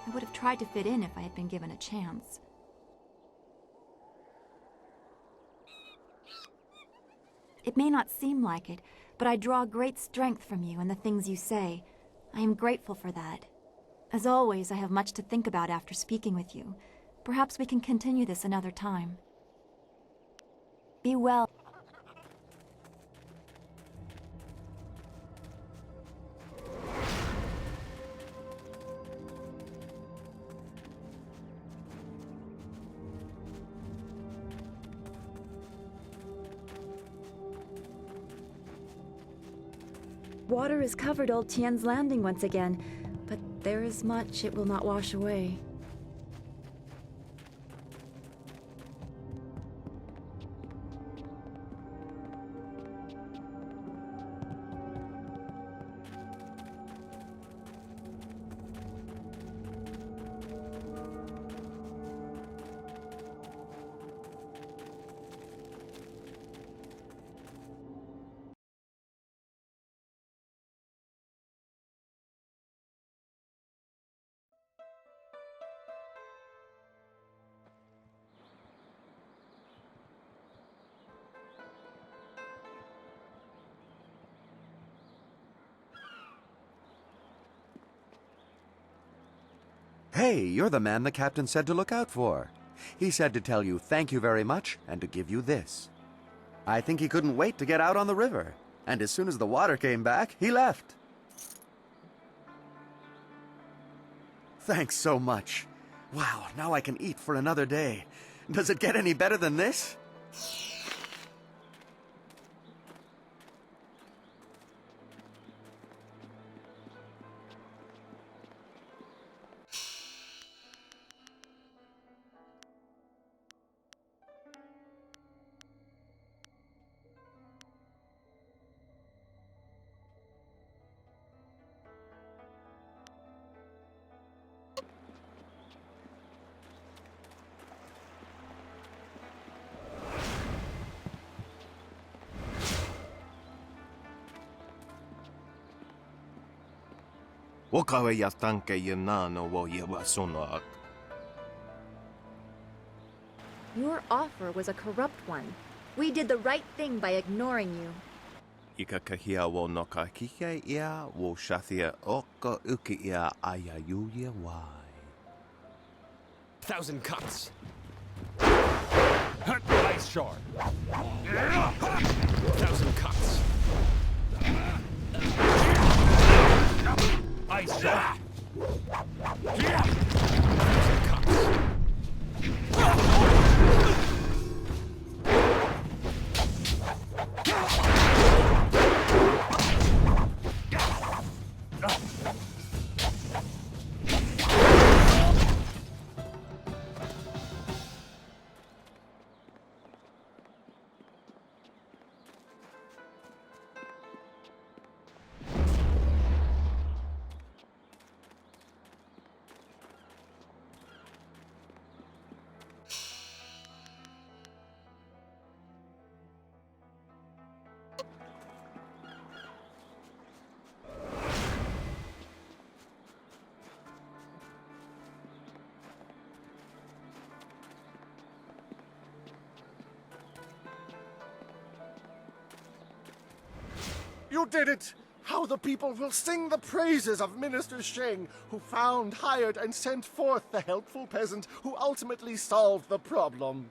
I would have tried to fit in if I had been given a chance. It may not seem like it, but I draw great strength from you and the things you say. I am grateful for that. As always, I have much to think about after speaking with you. Perhaps we can continue this another time. Be well. Water has covered old Tian's Landing once again, but there is much it will not wash away. Hey, you're the man the captain said to look out for. He said to tell you thank you very much and to give you this. I think he couldn't wait to get out on the river. And as soon as the water came back, he left. Thanks so much. Wow, now I can eat for another day. Does it get any better than this? Wakawe ya tanke yanano wo yawasonak. Your offer was a corrupt one. We did the right thing by ignoring you. Ikakahia wo nokakike ia wo shathia oka uki ia ayayuya wai. 1,000 cuts. Ice shard. 1,000 cuts. Ice shard. 1,000 cuts. You did it! How the people will sing the praises of Minister Sheng, who found, hired, and sent forth the helpful peasant who ultimately solved the problem.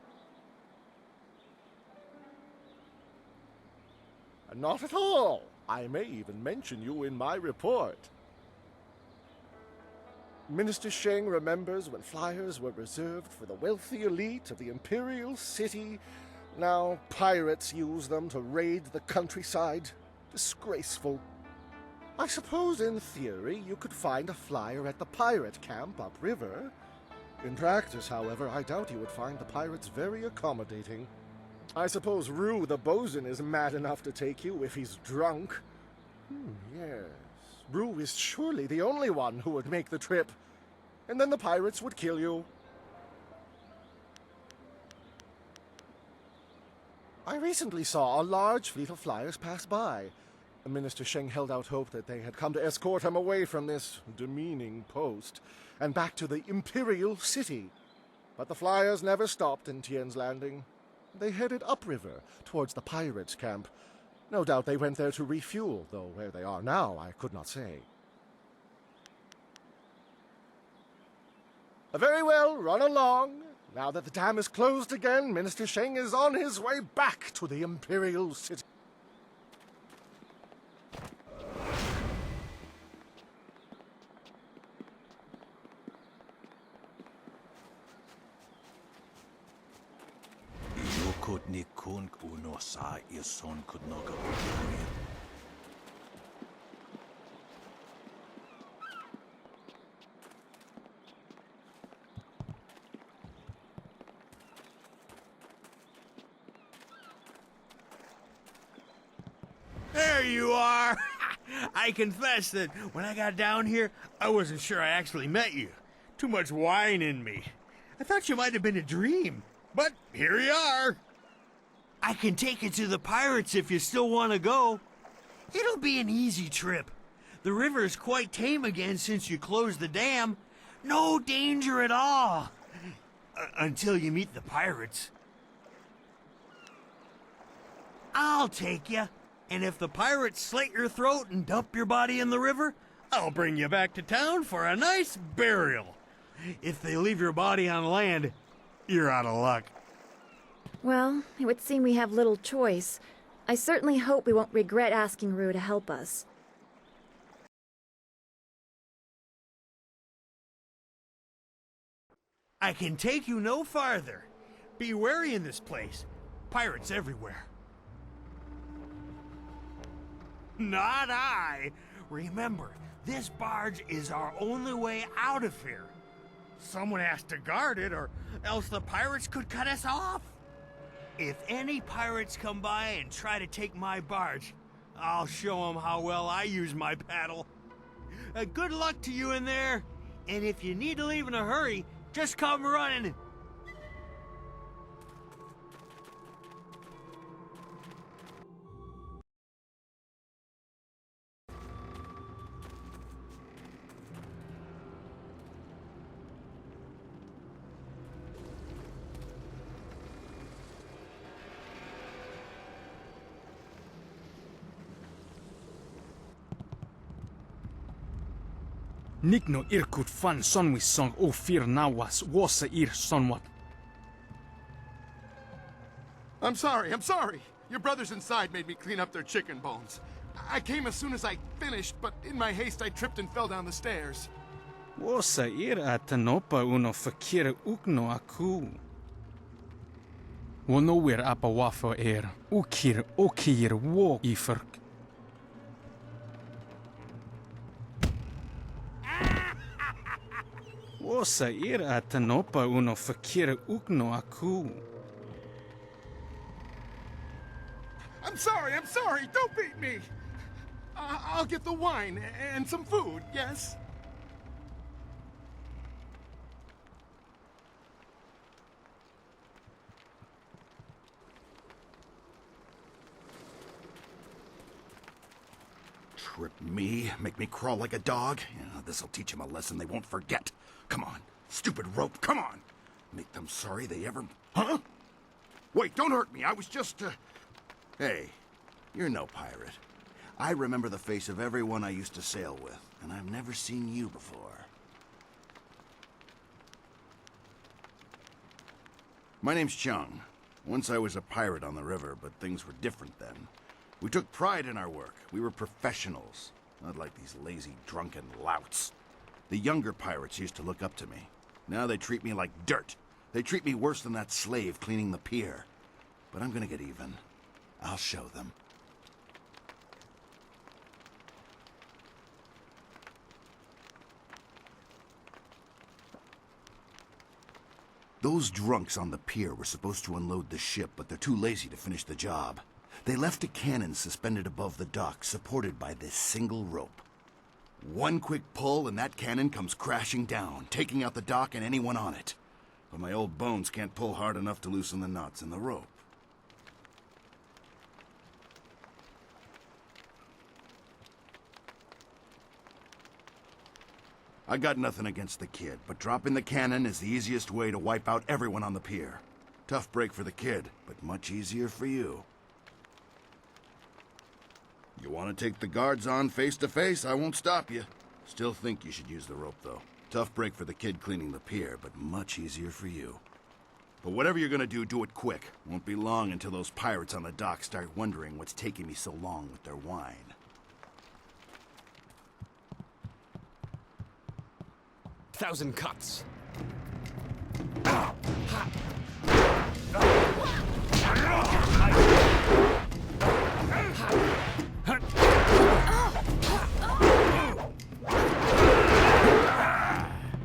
Not at all. I may even mention you in my report. Minister Sheng remembers when flyers were reserved for the wealthy elite of the Imperial City. Now pirates use them to raid the countryside. Disgraceful. I suppose in theory you could find a flyer at the pirate camp upriver. In practice, however, I doubt you would find the pirates very accommodating. I suppose Rue the bosun is mad enough to take you if he's drunk. Yes. Rue is surely the only one who would make the trip. And then the pirates would kill you. I recently saw a large fleet of flyers pass by. Minister Sheng held out hope that they had come to escort him away from this demeaning post and back to the Imperial City. But the flyers never stopped in Tien's Landing. They headed upriver towards the pirates' camp. No doubt they went there to refuel, though where they are now I could not say. Very well, run along. Now that the dam is closed again, Minister Sheng is on his way back to the Imperial City. There you are! I confess that when I got down here, I wasn't sure I actually met you. Too much wine in me. I thought you might have been a dream, but here you are. I can take you to the pirates if you still want to go. It'll be an easy trip. The river is quite tame again since you closed the dam. No danger at all. Until you meet the pirates. I'll take you. And if the pirates slit your throat and dump your body in the river, I'll bring you back to town for a nice burial. If they leave your body on land, you're out of luck. Well, it would seem we have little choice. I certainly hope we won't regret asking Rue to help us. I can take you no farther. Be wary in this place. Pirates everywhere. Not I. Remember, this barge is our only way out of here. Someone has to guard it, or else the pirates could cut us off. If any pirates come by and try to take my barge, I'll show them how well I use my paddle. Good luck to you in there, and if you need to leave in a hurry, just come running. Nikno irkut fan sonwis song o fir nawas wasa ir sonwat. I'm sorry. Your brothers inside made me clean up their chicken bones. I came as soon as I finished, but in my haste I tripped and fell down the stairs. Wasa ir atanopa uno fakira ukno aku. Wonowir apa wafa ukir okir wo iferk. Wasa ir atanopa uno fakira ukno aku. I'm sorry. Don't beat me. I'll get the wine and some food, yes? Trip me? Make me crawl like a dog? Yeah, this'll teach him a lesson they won't forget. Come on. Stupid rope, come on. Make them sorry they ever... Huh? Wait, don't hurt me. I was just, Hey, you're no pirate. I remember the face of everyone I used to sail with, and I've never seen you before. My name's Chung. Once I was a pirate on the river, but things were different then. We took pride in our work. We were professionals, not like these lazy, drunken louts. The younger pirates used to look up to me. Now they treat me like dirt. They treat me worse than that slave cleaning the pier. But I'm gonna get even. I'll show them. Those drunks on the pier were supposed to unload the ship, but they're too lazy to finish the job. They left a cannon suspended above the dock, supported by this single rope. One quick pull and that cannon comes crashing down, taking out the dock and anyone on it. But my old bones can't pull hard enough to loosen the knots in the rope. I got nothing against the kid, but dropping the cannon is the easiest way to wipe out everyone on the pier. Tough break for the kid, but much easier for you. You want to take the guards on face to face? I won't stop you. Still think you should use the rope, though. Tough break for the kid cleaning the pier, but much easier for you. But whatever you're gonna do it quick. Won't be long until those pirates on the dock start wondering what's taking me so long with their wine. 1,000 cuts.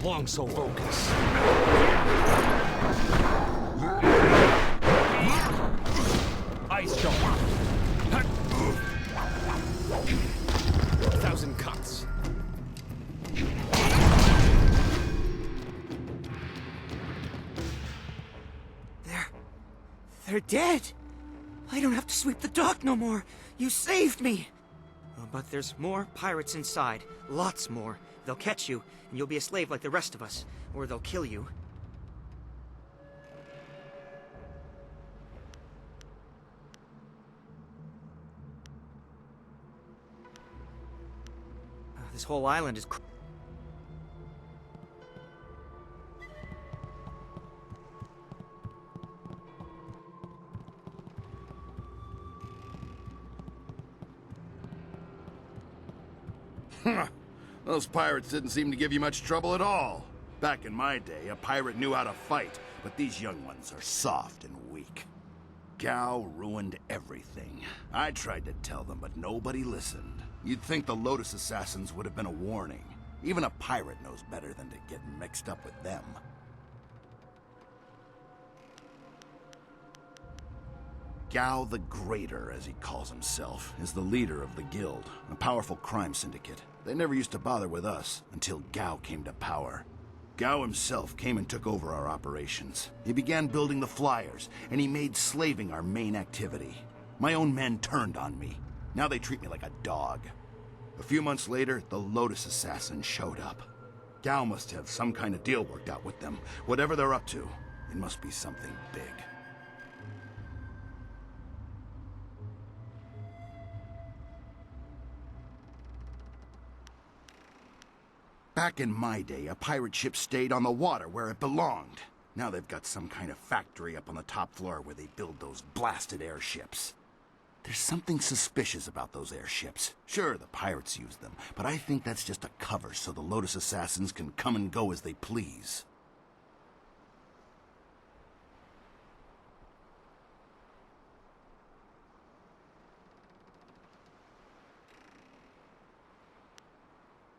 Long soul focus. Ice jump. 1,000 cuts. They're dead. I don't have to sweep the dock no more. You saved me. But there's more pirates inside. Lots more. They'll catch you, and you'll be a slave like the rest of us. Or they'll kill you. This whole island is... Those pirates didn't seem to give you much trouble at all. Back in my day, a pirate knew how to fight, but these young ones are soft and weak. Gao ruined everything. I tried to tell them, but nobody listened. You'd think the Lotus Assassins would have been a warning. Even a pirate knows better than to get mixed up with them. Gao the Greater, as he calls himself, is the leader of the guild, a powerful crime syndicate. They never used to bother with us until Gao came to power. Gao himself came and took over our operations. He began building the flyers, and he made slaving our main activity. My own men turned on me. Now they treat me like a dog. A few months later, the Lotus Assassins showed up. Gao must have some kind of deal worked out with them. Whatever they're up to, it must be something big. Back in my day, a pirate ship stayed on the water where it belonged. Now they've got some kind of factory up on the top floor where they build those blasted airships. There's something suspicious about those airships. Sure, the pirates use them, but I think that's just a cover so the Lotus Assassins can come and go as they please.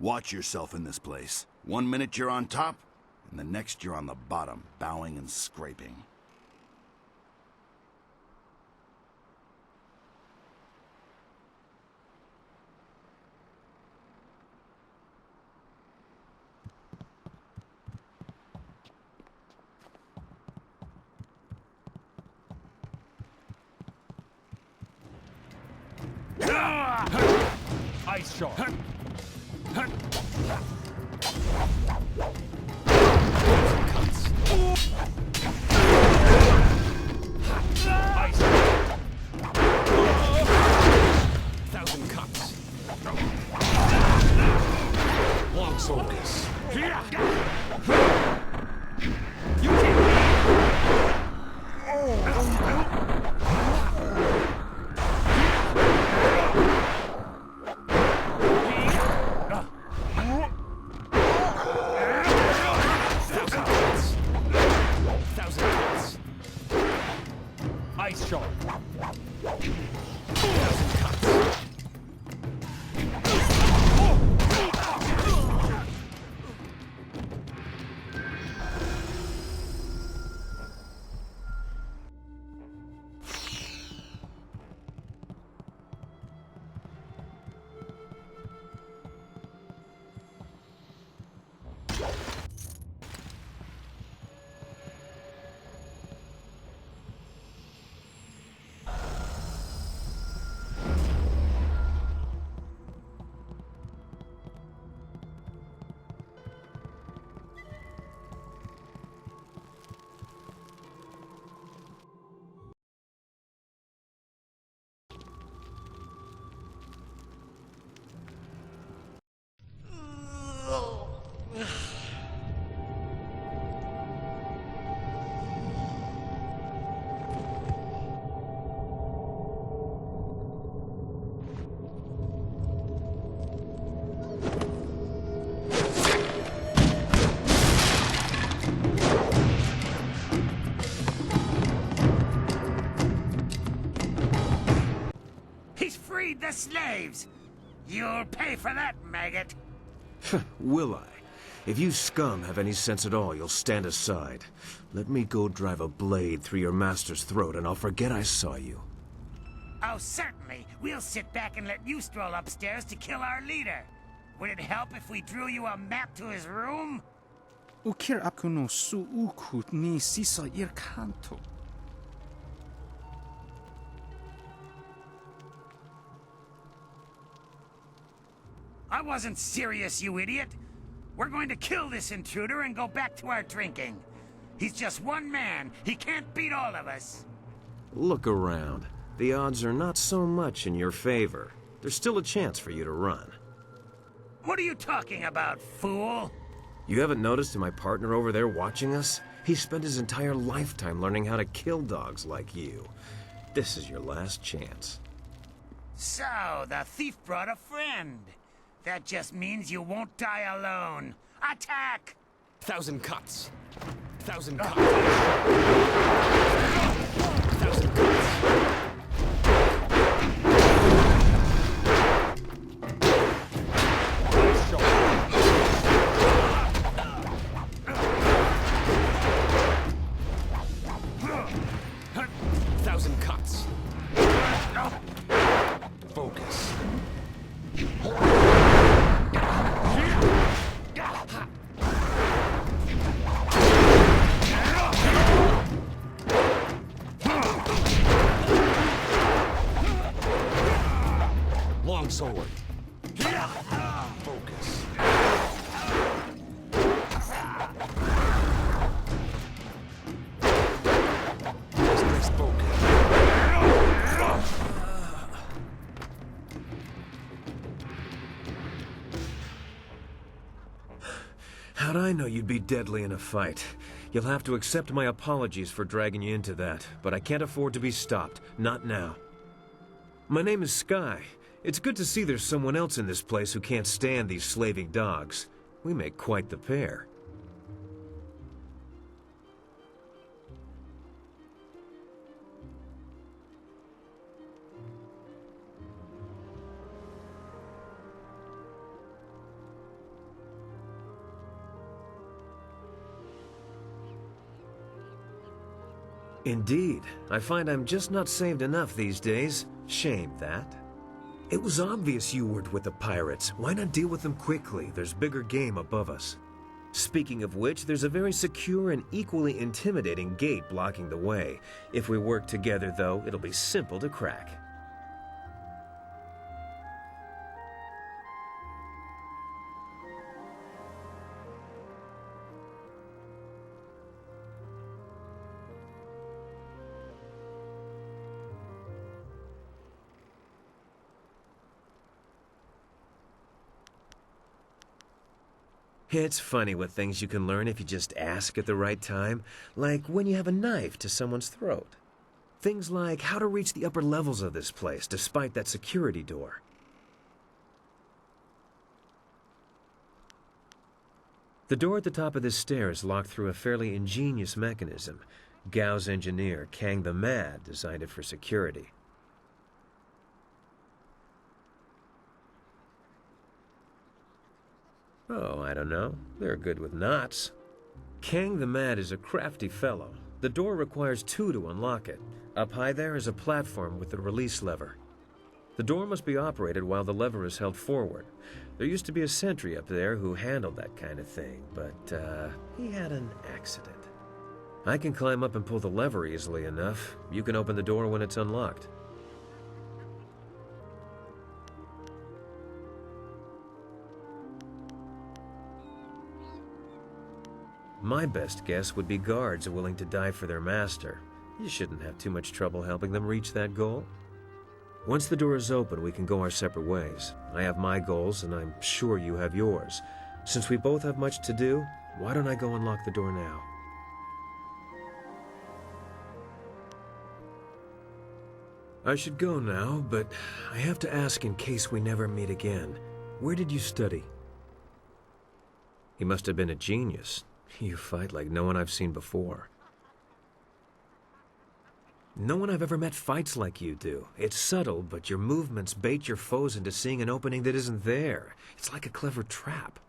Watch yourself in this place. 1 minute you're on top, and the next you're on the bottom, bowing and scraping. Ice shark. Ice shark. 1,000 cuts. Long focus. You Ice shark. 1,000 cuts. Freed the slaves! You'll pay for that, maggot! Will I? If you scum have any sense at all, you'll stand aside. Let me go drive a blade through your master's throat, and I'll forget I saw you. Oh, certainly. We'll sit back and let you stroll upstairs to kill our leader. Would it help if we drew you a map to his room? Ukir akuno su ukut ni sisa ir kanto. I wasn't serious, you idiot. We're going to kill this intruder and go back to our drinking. He's just one man. He can't beat all of us. Look around. The odds are not so much in your favor. There's still a chance for you to run. What are you talking about, fool? You haven't noticed my partner over there watching us? He spent his entire lifetime learning how to kill dogs like you. This is your last chance. So, the thief brought a friend. That just means you won't die alone. Attack! 1,000 cuts. 1,000 cuts. 1,000 cuts. Focus. Long sword. Focus. Stay focused. know you'd be deadly in a fight. You'll have to accept my apologies for dragging you into that, but I can't afford to be stopped. Not now. My name is Sky. It's good to see there's someone else in this place who can't stand these slaving dogs. We make quite the pair. Indeed. I find I'm just not saved enough these days. Shame that. It was obvious you were with the pirates. Why not deal with them quickly? There's bigger game above us. Speaking of which, there's a very secure and equally intimidating gate blocking the way. If we work together, though, it'll be simple to crack. It's funny what things you can learn if you just ask at the right time, like when you have a knife to someone's throat. Things like how to reach the upper levels of this place despite that security door. The door at the top of this stair is locked through a fairly ingenious mechanism. Gao's engineer, Kang the Mad, designed it for security. Oh, I don't know. They're good with knots. Kang the Mad is a crafty fellow. The door requires 2 to unlock it. Up high there is a platform with the release lever. The door must be operated while the lever is held forward. There used to be a sentry up there who handled that kind of thing, but he had an accident. I can climb up and pull the lever easily enough. You can open the door when it's unlocked. My best guess would be guards willing to die for their master. You shouldn't have too much trouble helping them reach that goal. Once the door is open, we can go our separate ways. I have my goals, and I'm sure you have yours. Since we both have much to do, why don't I go unlock the door now? I should go now, but I have to ask in case we never meet again. Where did you study? He must have been a genius. You fight like no one I've seen before. No one I've ever met fights like you do. It's subtle, but your movements bait your foes into seeing an opening that isn't there. It's like a clever trap.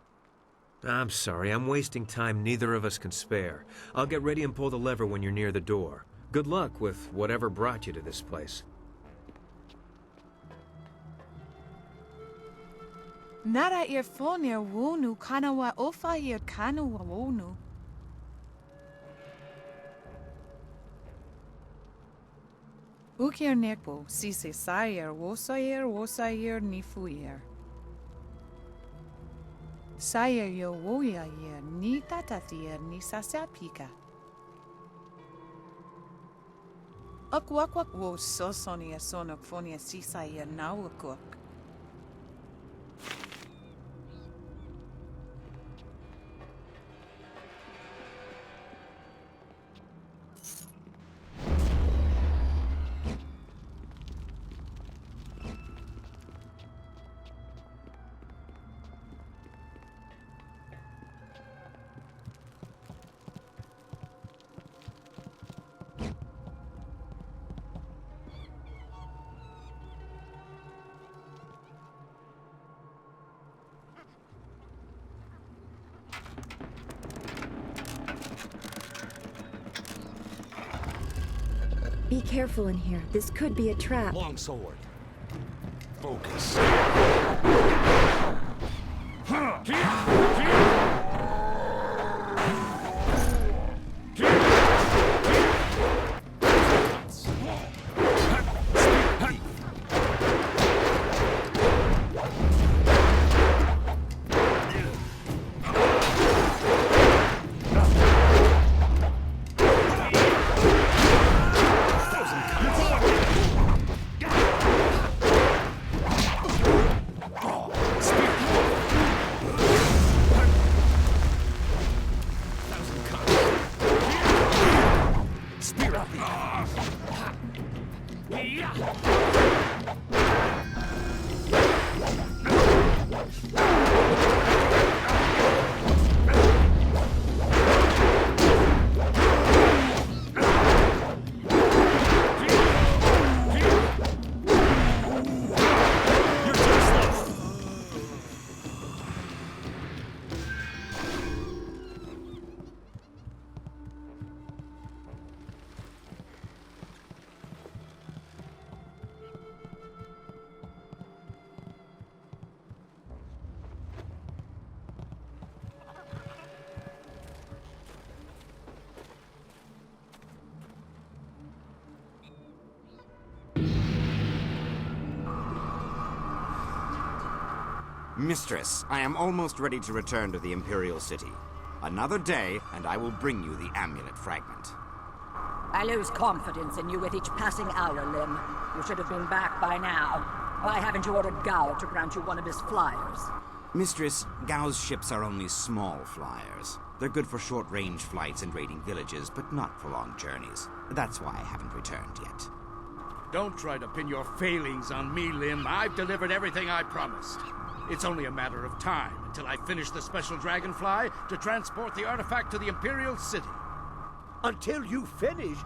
I'm sorry, I'm wasting time neither of us can spare. I'll get ready and pull the lever when you're near the door. Good luck with whatever brought you to this place. Nara irfonir wonu kanawa ofahir kanawa wonu. Ukir nekbo, sise sayer wosayer nifuyer. Sayer yo woyayer ni tatatier ni sasapika. Akwakwak wo sosonia sonok fonia sisayer nawakuk. Be careful in here. This could be a trap. Long sword. Focus. Mistress, I am almost ready to return to the Imperial City. Another day, and I will bring you the amulet fragment. I lose confidence in you with each passing hour, Lim. You should have been back by now. Why haven't you ordered Gao to grant you one of his flyers? Mistress, Gao's ships are only small flyers. They're good for short-range flights and raiding villages, but not for long journeys. That's why I haven't returned yet. Don't try to pin your failings on me, Lim. I've delivered everything I promised. It's only a matter of time until I finish the special dragonfly to transport the artifact to the Imperial City. Until you finish?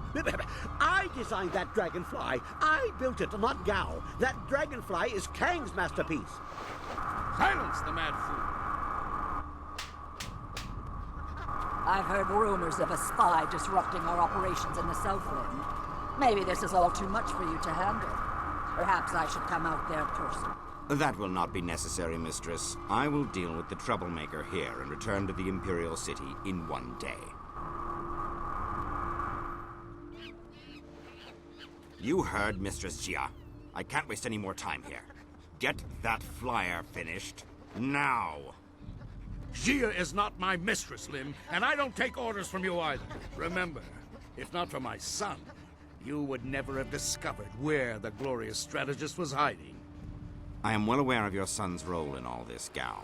I designed that dragonfly. I built it, not Gao. That dragonfly is Kang's masterpiece. Silence the mad fool. I've heard rumors of a spy disrupting our operations in the Southland. Maybe this is all too much for you to handle. Perhaps I should come out there personally. That will not be necessary, Mistress. I will deal with the troublemaker here and return to the Imperial City in one day. You heard Mistress Jia. I can't waste any more time here. Get that flyer finished now. Jia is not my mistress, Lim, and I don't take orders from you either. Remember, if not for my son, you would never have discovered where the glorious strategist was hiding. I am well aware of your son's role in all this, Gao.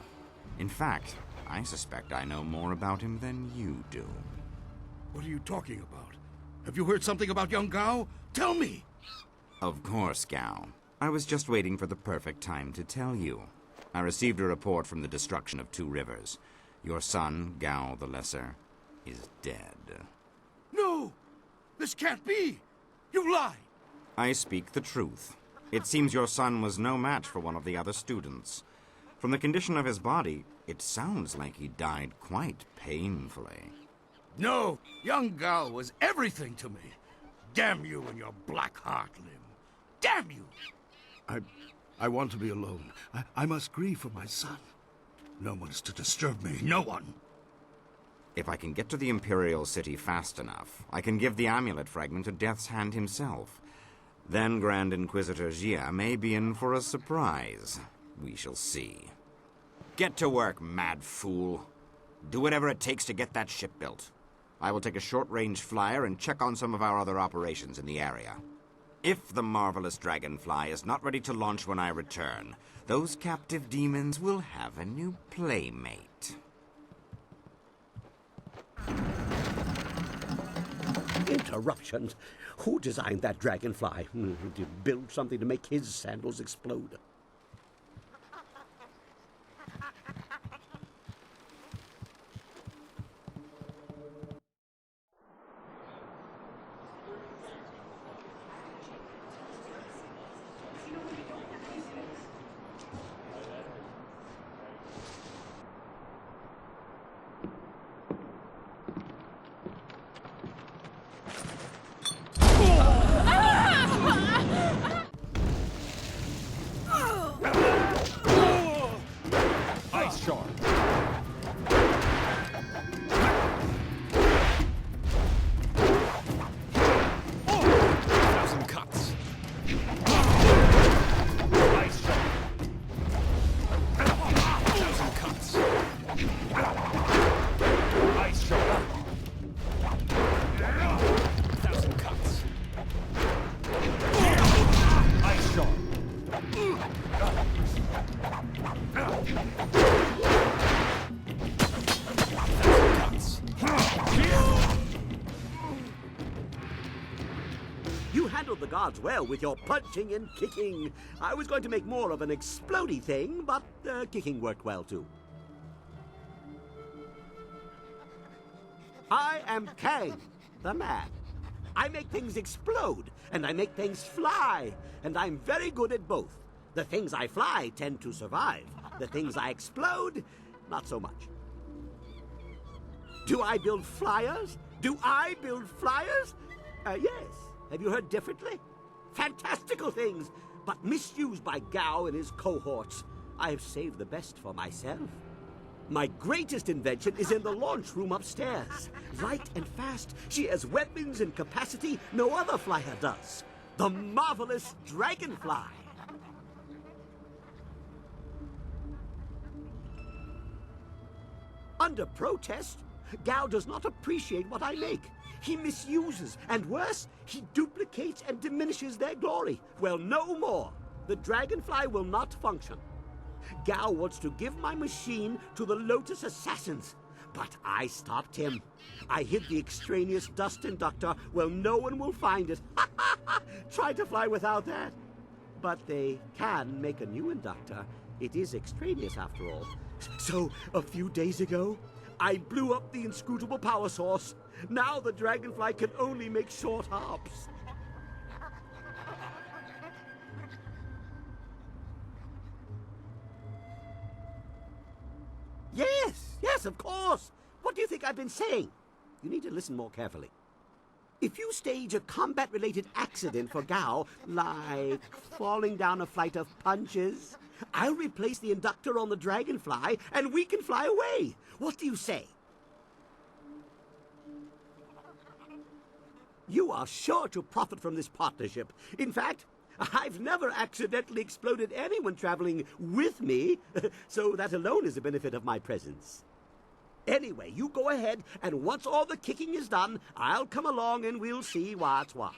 In fact, I suspect I know more about him than you do. What are you talking about? Have you heard something about young Gao? Tell me! Of course, Gao. I was just waiting for the perfect time to tell you. I received a report from the destruction of 2 rivers. Your son, Gao the Lesser, is dead. No! This can't be! You lie! I speak the truth. It seems your son was no match for one of the other students. From the condition of his body, it sounds like he died quite painfully. No! Young Gao was everything to me. Damn you and your black heart, Lim. Damn you! I want to be alone. I must grieve for my son. No one's to disturb me. No one. If I can get to the Imperial City fast enough, I can give the amulet fragment to Death's Hand himself. Then Grand Inquisitor Jia may be in for a surprise. We shall see. Get to work, mad fool. Do whatever it takes to get that ship built. I will take a short-range flyer and check on some of our other operations in the area. If the marvelous dragonfly is not ready to launch when I return, those captive demons will have a new playmate. Interruptions? Who designed that dragonfly? Did you build something to make his sandals explode? odds well with your punching and kicking. I was going to make more of an explodey thing, but kicking worked well too. I am Kang, the man. I make things explode, and I make things fly, and I'm very good at both. The things I fly tend to survive. The things I explode, not so much. Do I build flyers? Do I build flyers? Yes. Have you heard differently? Fantastical things, but misused by Gao and his cohorts. I have saved the best for myself. My greatest invention is in the launch room upstairs. Light and fast, she has weapons and capacity no other flyer does. The marvelous Dragonfly. Under protest, Gao does not appreciate what I make. He misuses, and worse, he duplicates and diminishes their glory. Well, no more. The Dragonfly will not function. Gao wants to give my machine to the Lotus Assassins, but I stopped him. I hid the extraneous dust inductor. Well, no one will find it. Try to fly without that. But they can make a new inductor. It is extraneous after all. So, a few days ago, I blew up the inscrutable power source. Now the Dragonfly can only make short hops. Yes, of course. What do you think I've been saying? You need to listen more carefully. If you stage a combat-related accident for Gao, like falling down a flight of punches, I'll replace the inductor on the Dragonfly, and we can fly away. What do you say? You are sure to profit from this partnership. In fact, I've never accidentally exploded anyone traveling with me, so that alone is a benefit of my presence. Anyway, you go ahead, and once all the kicking is done, I'll come along and we'll see what's what.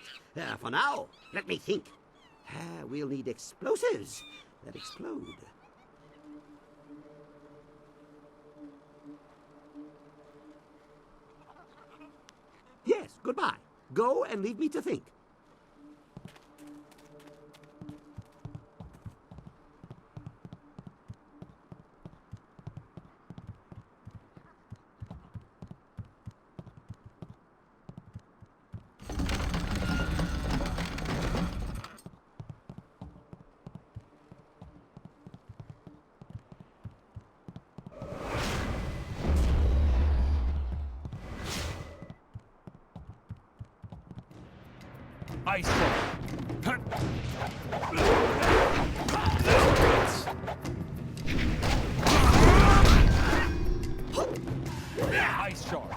For now, let me think. We'll need explosives that explode. Yes, goodbye. Go and leave me to think. Ice Storm. Ice Shard.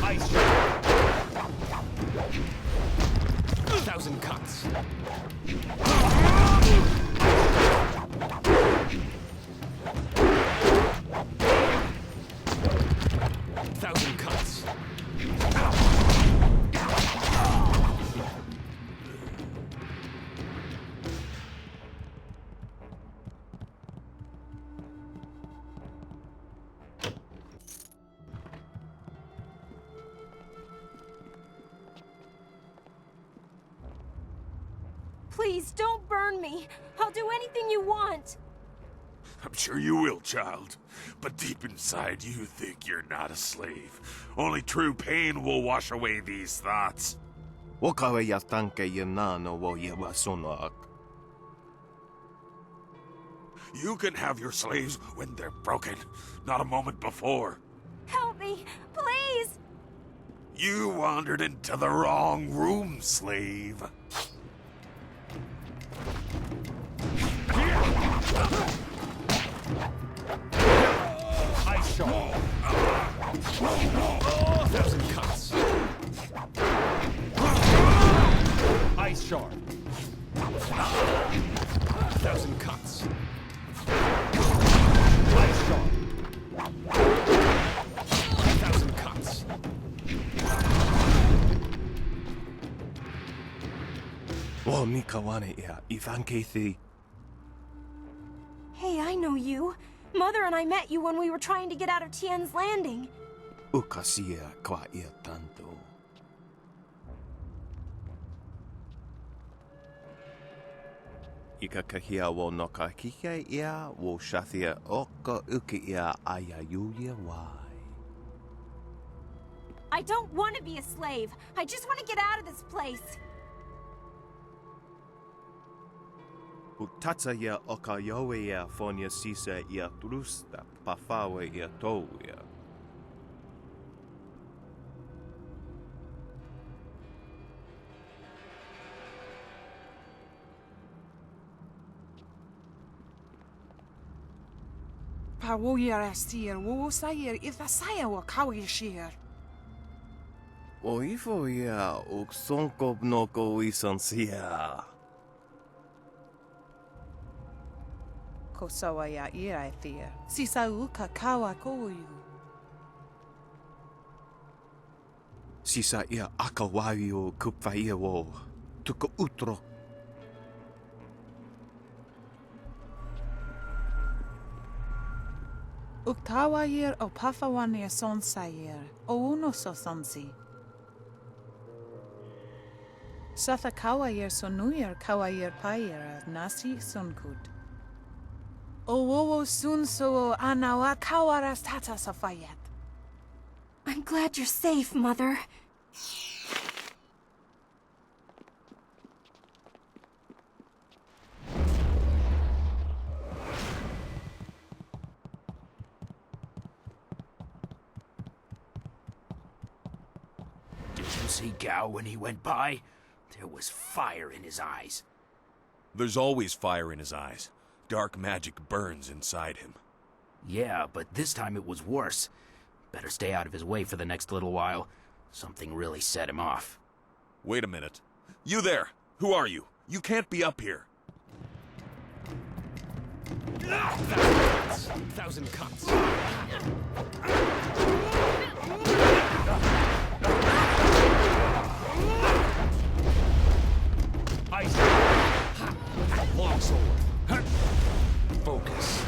Ice Shard. 1,000 cuts. 1,000 cuts. Please, don't burn me. I'll do anything you want. I'm sure you will, child. But deep inside, you think you're not a slave. Only true pain will wash away these thoughts. You can have your slaves when they're broken, not a moment before. Help me, please! You wandered into the wrong room, slave. Ice Shard. 1,000 cuts. Ice Shard. 1,000 cuts. Ice Shard. 1,000 cuts. Hey, I know you. Mother and I met you when we were trying to get out of Tian's Landing. Ukasia kwa ia tanto. Ika kahia wo noka kike ia wo shathia oka uki ia ayayuya wai. I don't want to be a slave. I just want to get out of this place. Utatsa ia oka yowe ia fonia sisa ia trusta pafawe ia toia. Pa woyar astir, wo sayer if a saya wa kawi sheer. O ifo ia uksonko noko isansia. Ko sawa ya ira thea. Sisa uka kawa koyu. Sisa ia akawawi o kupfaia wo tuka utro. Uktawa yer o pafawane son sayer. O uno so sonsi. Satha kawa yer sonuyer kawa yer payer nasi sunkut. O wowo sun so anawa kawaras tata safayat. I'm glad you're safe, Mother. Did you see Gao when he went by? There was fire in his eyes. There's always fire in his eyes. Dark magic burns inside him. Yeah, but this time it was worse. Better stay out of his way for the next little while. Something really set him off. Wait a minute. You there! Who are you? You can't be up here. 1,000 cuts. Ice. Longsword. Focus.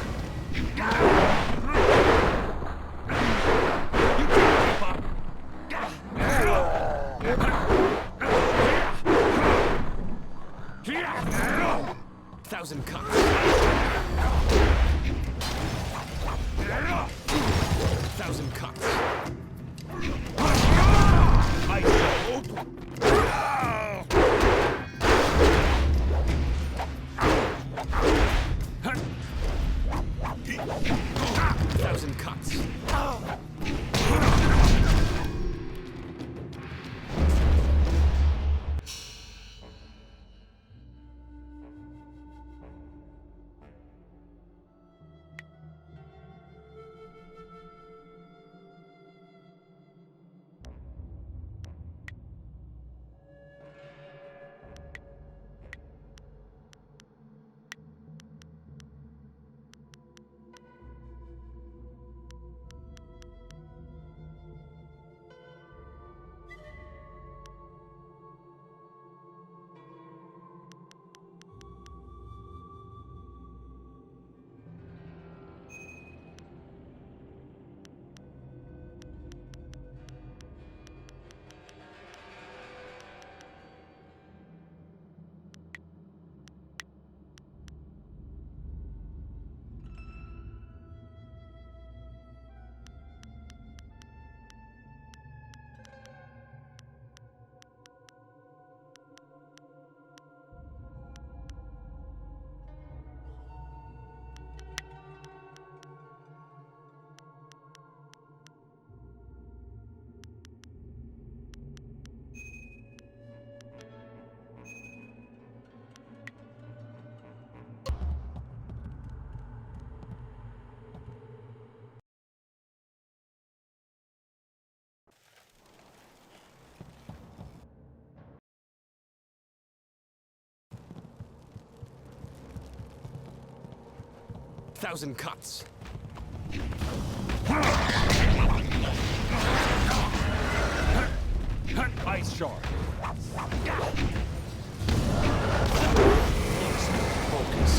You can't keep up. 1,000 cuts. 1,000 cuts. Ice. 1,000 cuts. Thousand cuts. Ice shard. Focus.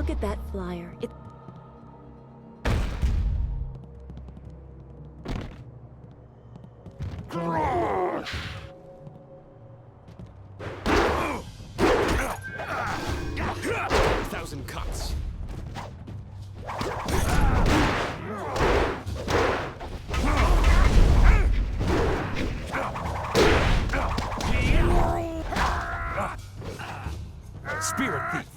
Look at that flyer. Thousand cuts. Spirit thief.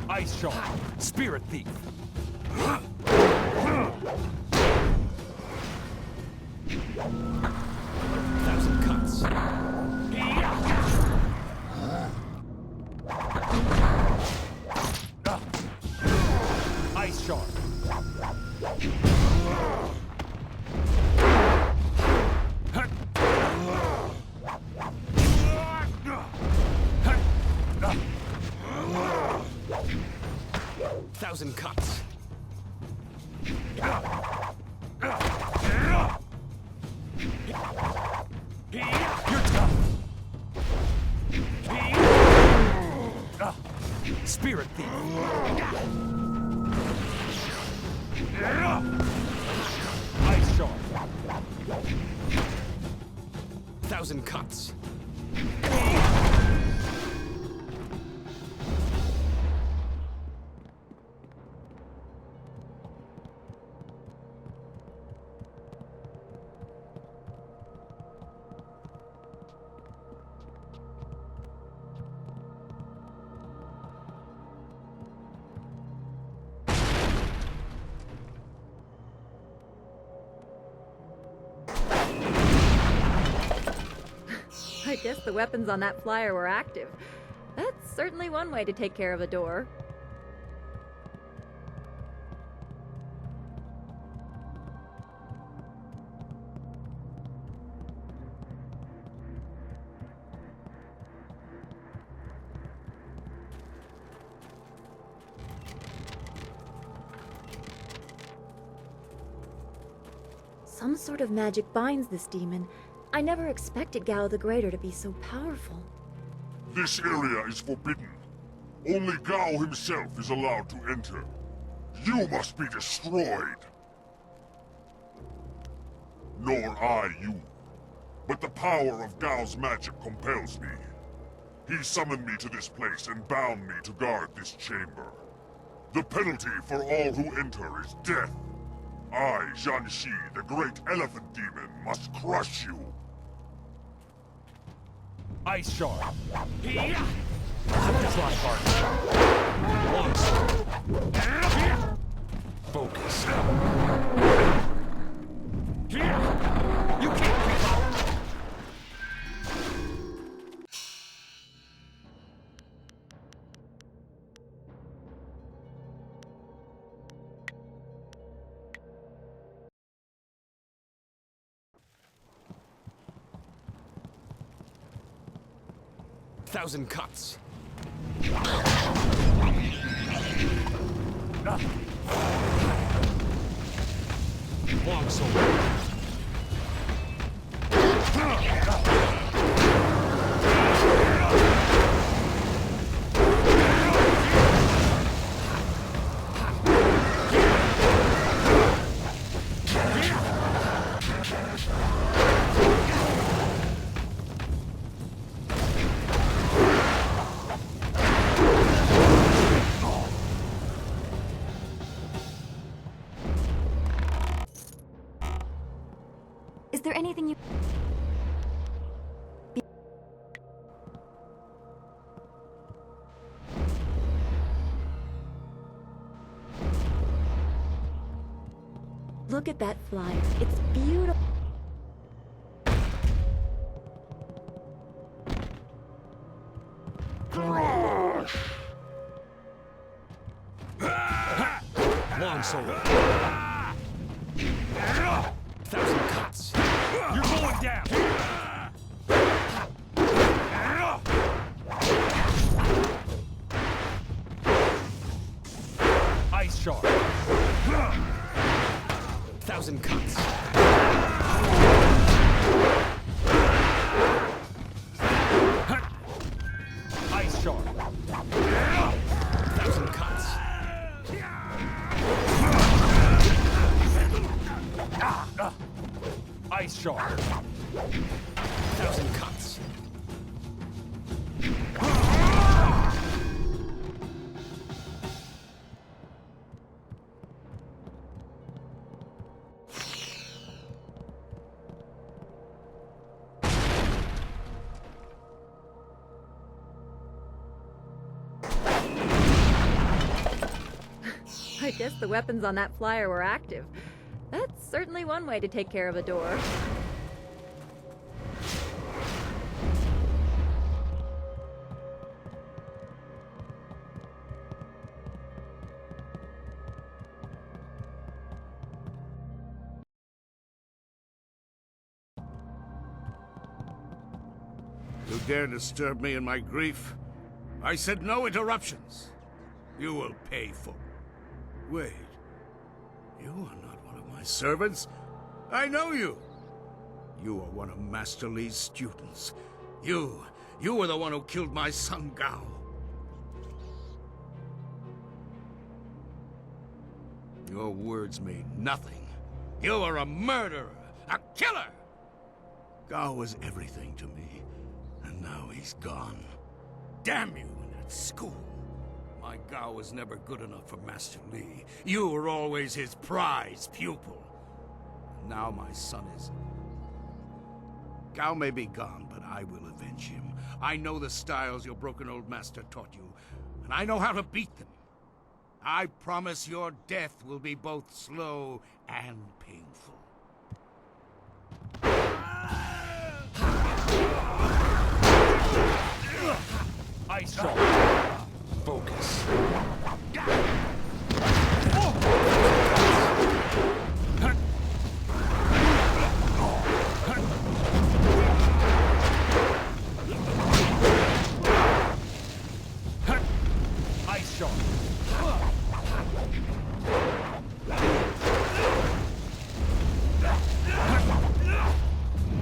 Ice Shark. Spirit thief. Thousand cuts. Ice Shark. Thousand cuts. You're tough. Spirit thief. Ice Shark. Thousand cuts. I guess the weapons on that flyer were active. That's certainly one way to take care of a door. Some sort of magic binds this demon. I never expected Gao the Greater to be so powerful. This area is forbidden. Only Gao himself is allowed to enter. You must be destroyed. Nor I you. But the power of Gao's magic compels me. He summoned me to this place and bound me to guard this chamber. The penalty for all who enter is death. I, Zhanxi, the great elephant demon, must crush you. Ice Shark. Cut this line, partner. Focus. You can't keep up. Thousand cuts. Long sword. Is there anything you... Look at that flyer. It's beautiful. Long sword. Thousand cuts. You're going down. shard. 1,000 cuts. Ice shard. 1,000 cuts. Ice shard. 1,000 cuts. I guess the weapons on that flyer were active. That's certainly one way to take care of a door. You dare disturb me in my grief? I said no interruptions. You will pay for... Wait. You are not one of my servants. I know you. You are one of Master Li's students. You were the one who killed my son, Gao. Your words mean nothing. You are a murderer, a killer! Gao was everything to me, and now he's gone. Damn you and that school! My Gao was never good enough for Master Li. You were always his prize pupil. And now my son is... Gao may be gone, but I will avenge him. I know the styles your broken old master taught you, and I know how to beat them. I promise your death will be both slow and painful. Ice shard. Focus. Ice shard.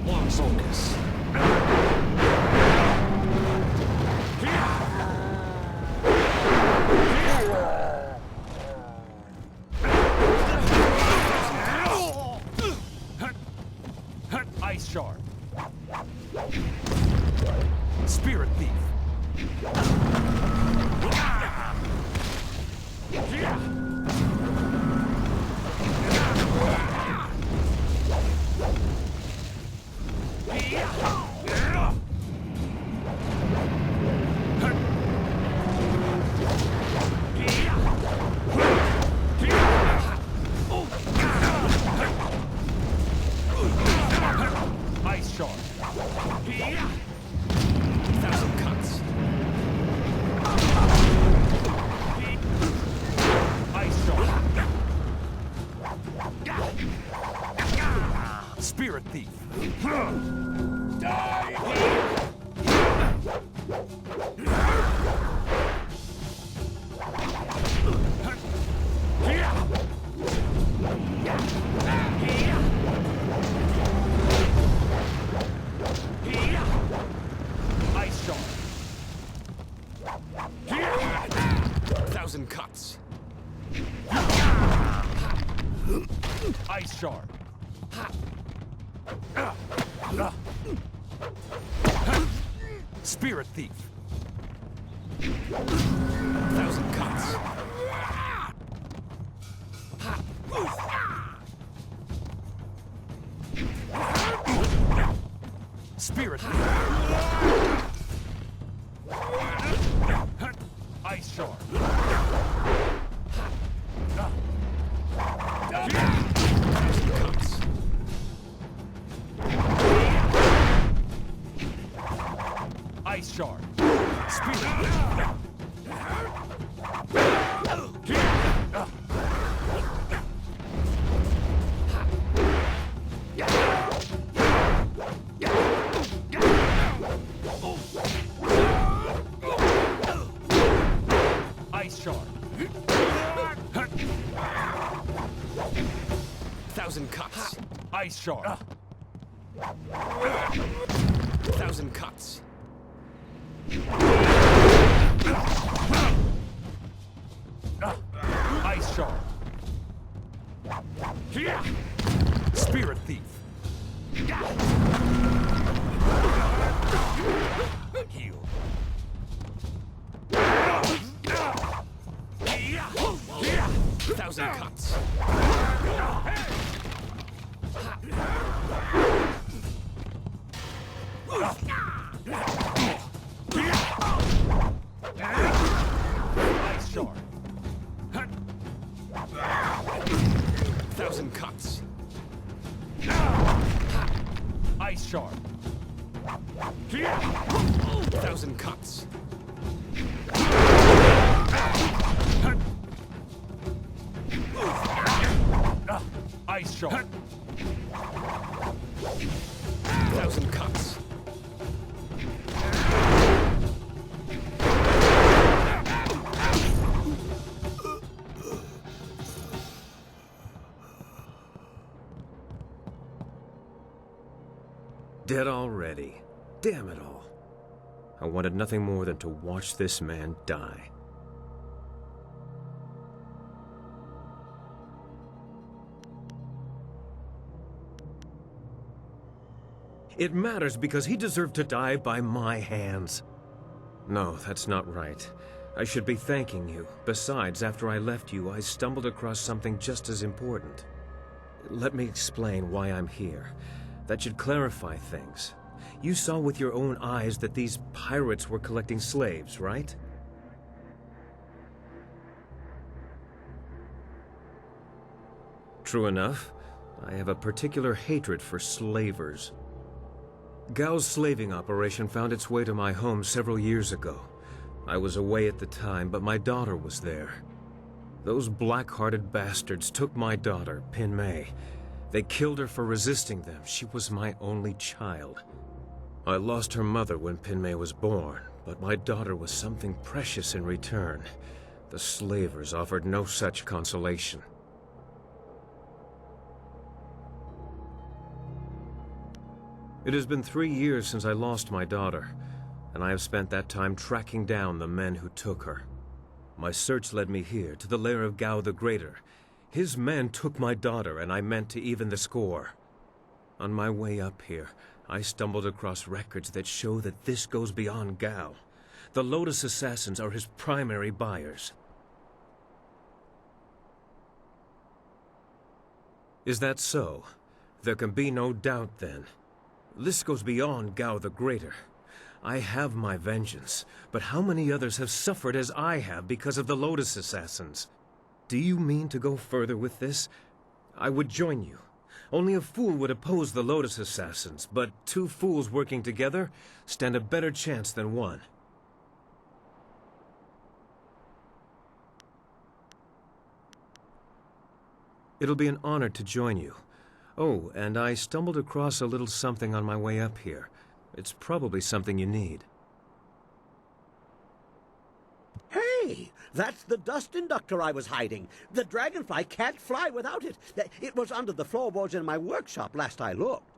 Long focus. Ice shard. Spirit thief. Ice shard. 1,000 cuts. Ice shard. Spirit thief. Ice shard. 1,000 cuts. Ice shard. Spirit thief. 1,000 cuts. Spirit thief. Ice shard. Cuts. Ice shard. Spirit. Ice shard. 1,000 cuts. Ice shard. 1,000 cuts. Ice shard. Spirit thief. Heal. 1,000 cuts. Ice shard. 1,000 cuts. Ice shard. 1,000 cuts. Ice shard. 1,000 cuts. Dead already. Damn it all. I wanted nothing more than to watch this man die. It matters because he deserved to die by my hands. No, that's not right. I should be thanking you. Besides, after I left you, I stumbled across something just as important. Let me explain why I'm here. That should clarify things. You saw with your own eyes that these pirates were collecting slaves, right? True enough. I have a particular hatred for slavers. Gao's slaving operation found its way to my home several years ago. I was away at the time, but my daughter was there. Those black-hearted bastards took my daughter, Pin Mei. They killed her for resisting them. She was my only child. I lost her mother when Pin Mei was born, but my daughter was something precious in return. The slavers offered no such consolation. It has been 3 years since I lost my daughter, and I have spent that time tracking down the men who took her. My search led me here, to the lair of Gao the Greater. His men took my daughter, and I meant to even the score. On my way up here, I stumbled across records that show that this goes beyond Gao. The Lotus Assassins are his primary buyers. Is that so? There can be no doubt, then. This goes beyond Gao the Greater. I have my vengeance, but how many others have suffered as I have because of the Lotus Assassins? Do you mean to go further with this? I would join you. Only a fool would oppose the Lotus Assassins, but 2 fools working together stand a better chance than one. It'll be an honor to join you. Oh, and I stumbled across a little something on my way up here. It's probably something you need. Hey! That's the dust inductor I was hiding. The dragonfly can't fly without it. It was under the floorboards in my workshop last I looked.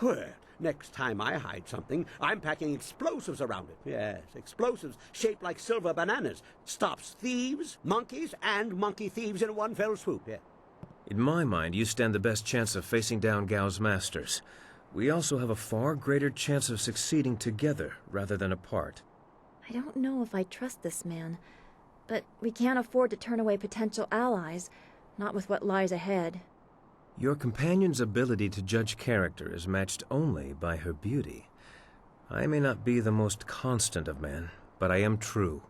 Well, next time I hide something, I'm packing explosives around it. Yes, explosives shaped like silver bananas. Stops thieves, monkeys, and monkey thieves in one fell swoop. Yeah. In my mind, you stand the best chance of facing down Gao's masters. We also have a far greater chance of succeeding together rather than apart. I don't know if I trust this man, but we can't afford to turn away potential allies, not with what lies ahead. Your companion's ability to judge character is matched only by her beauty. I may not be the most constant of men, but I am true.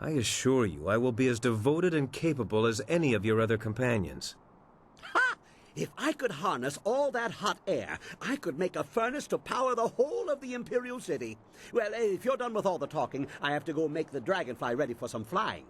I assure you, I will be as devoted and capable as any of your other companions. Ha! If I could harness all that hot air, I could make a furnace to power the whole of the Imperial City. Well, if you're done with all the talking, I have to go make the dragonfly ready for some flying.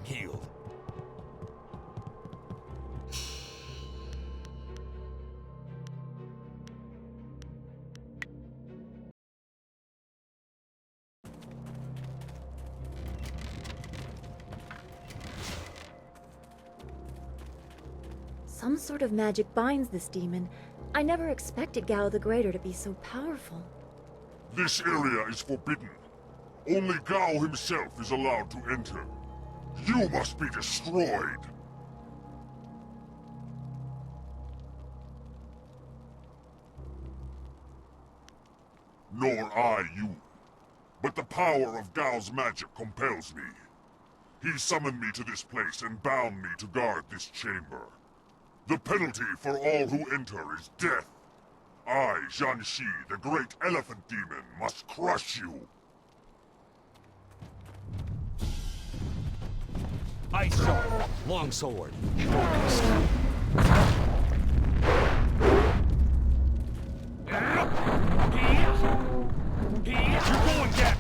I'm healed. Some sort of magic binds this demon. I never expected Gao the Greater to be so powerful. This area is forbidden. Only Gao himself is allowed to enter. You must be destroyed. Nor I you. But the power of Gao's magic compels me. He summoned me to this place and bound me to guard this chamber. The penalty for all who enter is death. I, Jianxi, the great elephant demon, must crush you. Ice Shard. Longsword. Focused. You're going down.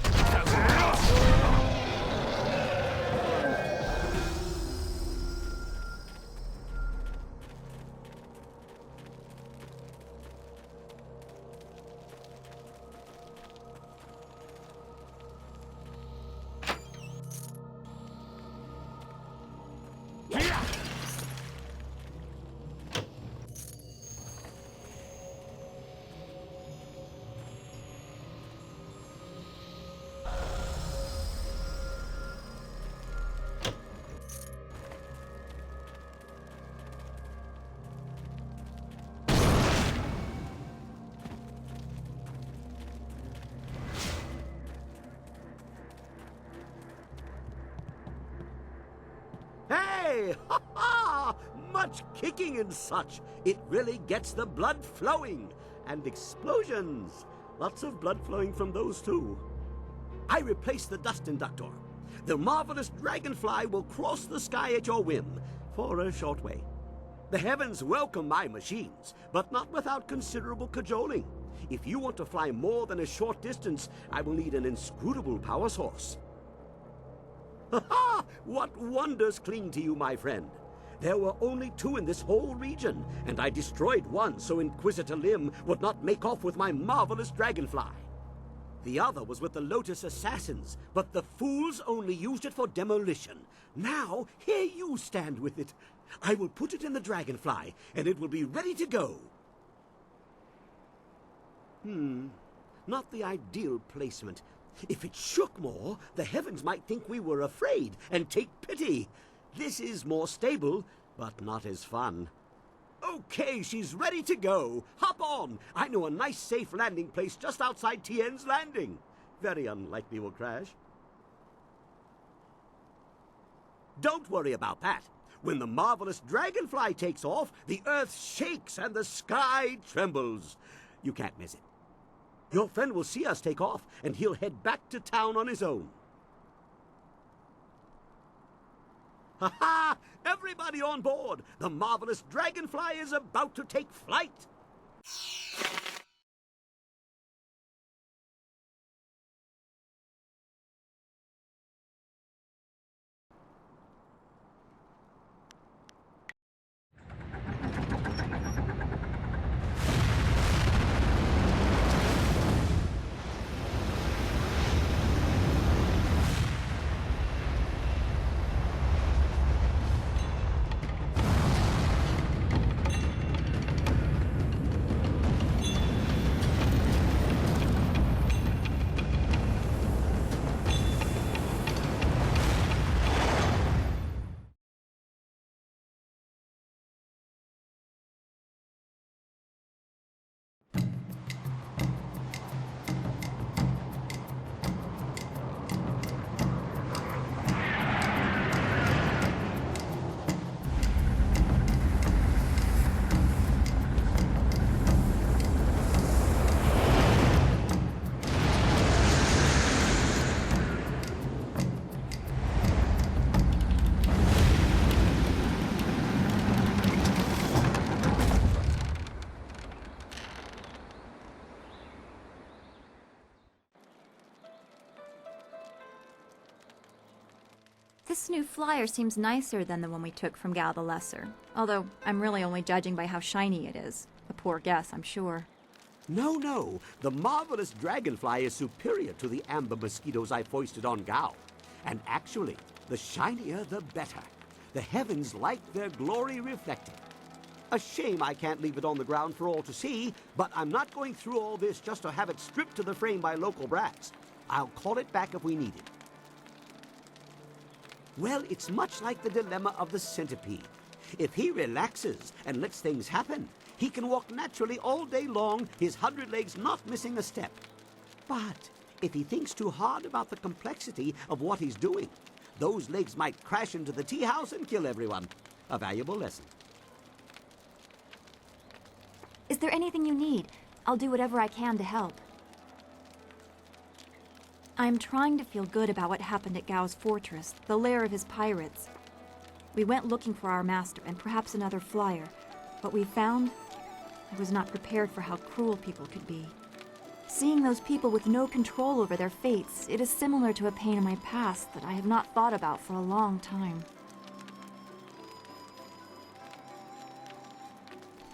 Hey! Ha ha! Much kicking and such. It really gets the blood flowing. And explosions. Lots of blood flowing from those too. I replaced the dust inductor. The marvelous dragonfly will cross the sky at your whim, for a short way. The heavens welcome my machines, but not without considerable cajoling. If you want to fly more than a short distance, I will need an inscrutable power source. Ha ha! What wonders cling to you, my friend? There were only 2 in this whole region, and I destroyed one so Inquisitor Lim would not make off with my marvelous dragonfly. The other was with the Lotus Assassins, but the fools only used it for demolition. Now, here you stand with it. I will put it in the dragonfly, and it will be ready to go. Not the ideal placement. If it shook more, the heavens might think we were afraid and take pity. This is more stable, but not as fun. Okay, she's ready to go. Hop on. I know a nice safe landing place just outside Tien's Landing. Very unlikely we'll crash. Don't worry about that. When the marvelous dragonfly takes off, the earth shakes and the sky trembles. You can't miss it. Your friend will see us take off, and he'll head back to town on his own. Ha ha! Everybody on board! The marvelous dragonfly is about to take flight! This new flyer seems nicer than the one we took from Gal the Lesser. Although, I'm really only judging by how shiny it is. A poor guess, I'm sure. No. The marvelous dragonfly is superior to the amber mosquitoes I foisted on Gao. And actually, the shinier the better. The heavens like their glory reflected. A shame I can't leave it on the ground for all to see, but I'm not going through all this just to have it stripped to the frame by local brats. I'll call it back if we need it. Well, it's much like the dilemma of the centipede. If he relaxes and lets things happen, he can walk naturally all day long, his 100 legs not missing a step. But if he thinks too hard about the complexity of what he's doing, those legs might crash into the tea house and kill everyone. A valuable lesson. Is there anything you need? I'll do whatever I can to help. I'm trying to feel good about what happened at Gao's fortress, the lair of his pirates. We went looking for our master and perhaps another flyer. What we found, I was not prepared for how cruel people could be. Seeing those people with no control over their fates, it is similar to a pain in my past that I have not thought about for a long time.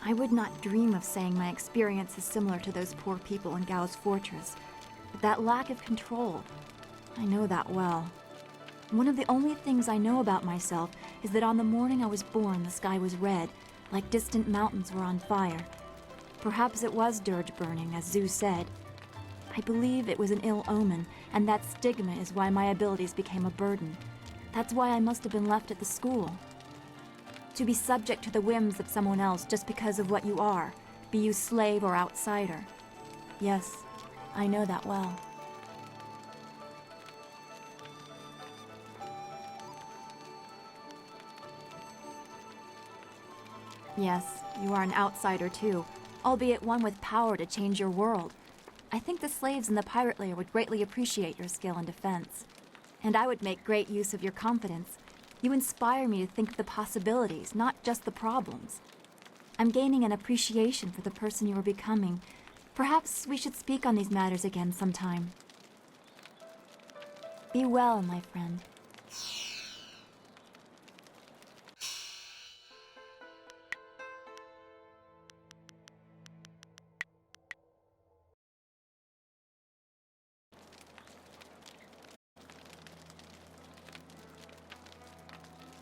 I would not dream of saying my experience is similar to those poor people in Gao's fortress, but that lack of control, I know that well. One of the only things I know about myself is that on the morning I was born, the sky was red, like distant mountains were on fire. Perhaps it was dirge burning, as Zeus said. I believe it was an ill omen, and that stigma is why my abilities became a burden. That's why I must have been left at the school. To be subject to the whims of someone else just because of what you are, be you slave or outsider. Yes, I know that well. Yes, you are an outsider too, albeit one with power to change your world. I think the slaves in the pirate lair would greatly appreciate your skill in defense. And I would make great use of your confidence. You inspire me to think of the possibilities, not just the problems. I'm gaining an appreciation for the person you are becoming. Perhaps we should speak on these matters again sometime. Be well, my friend.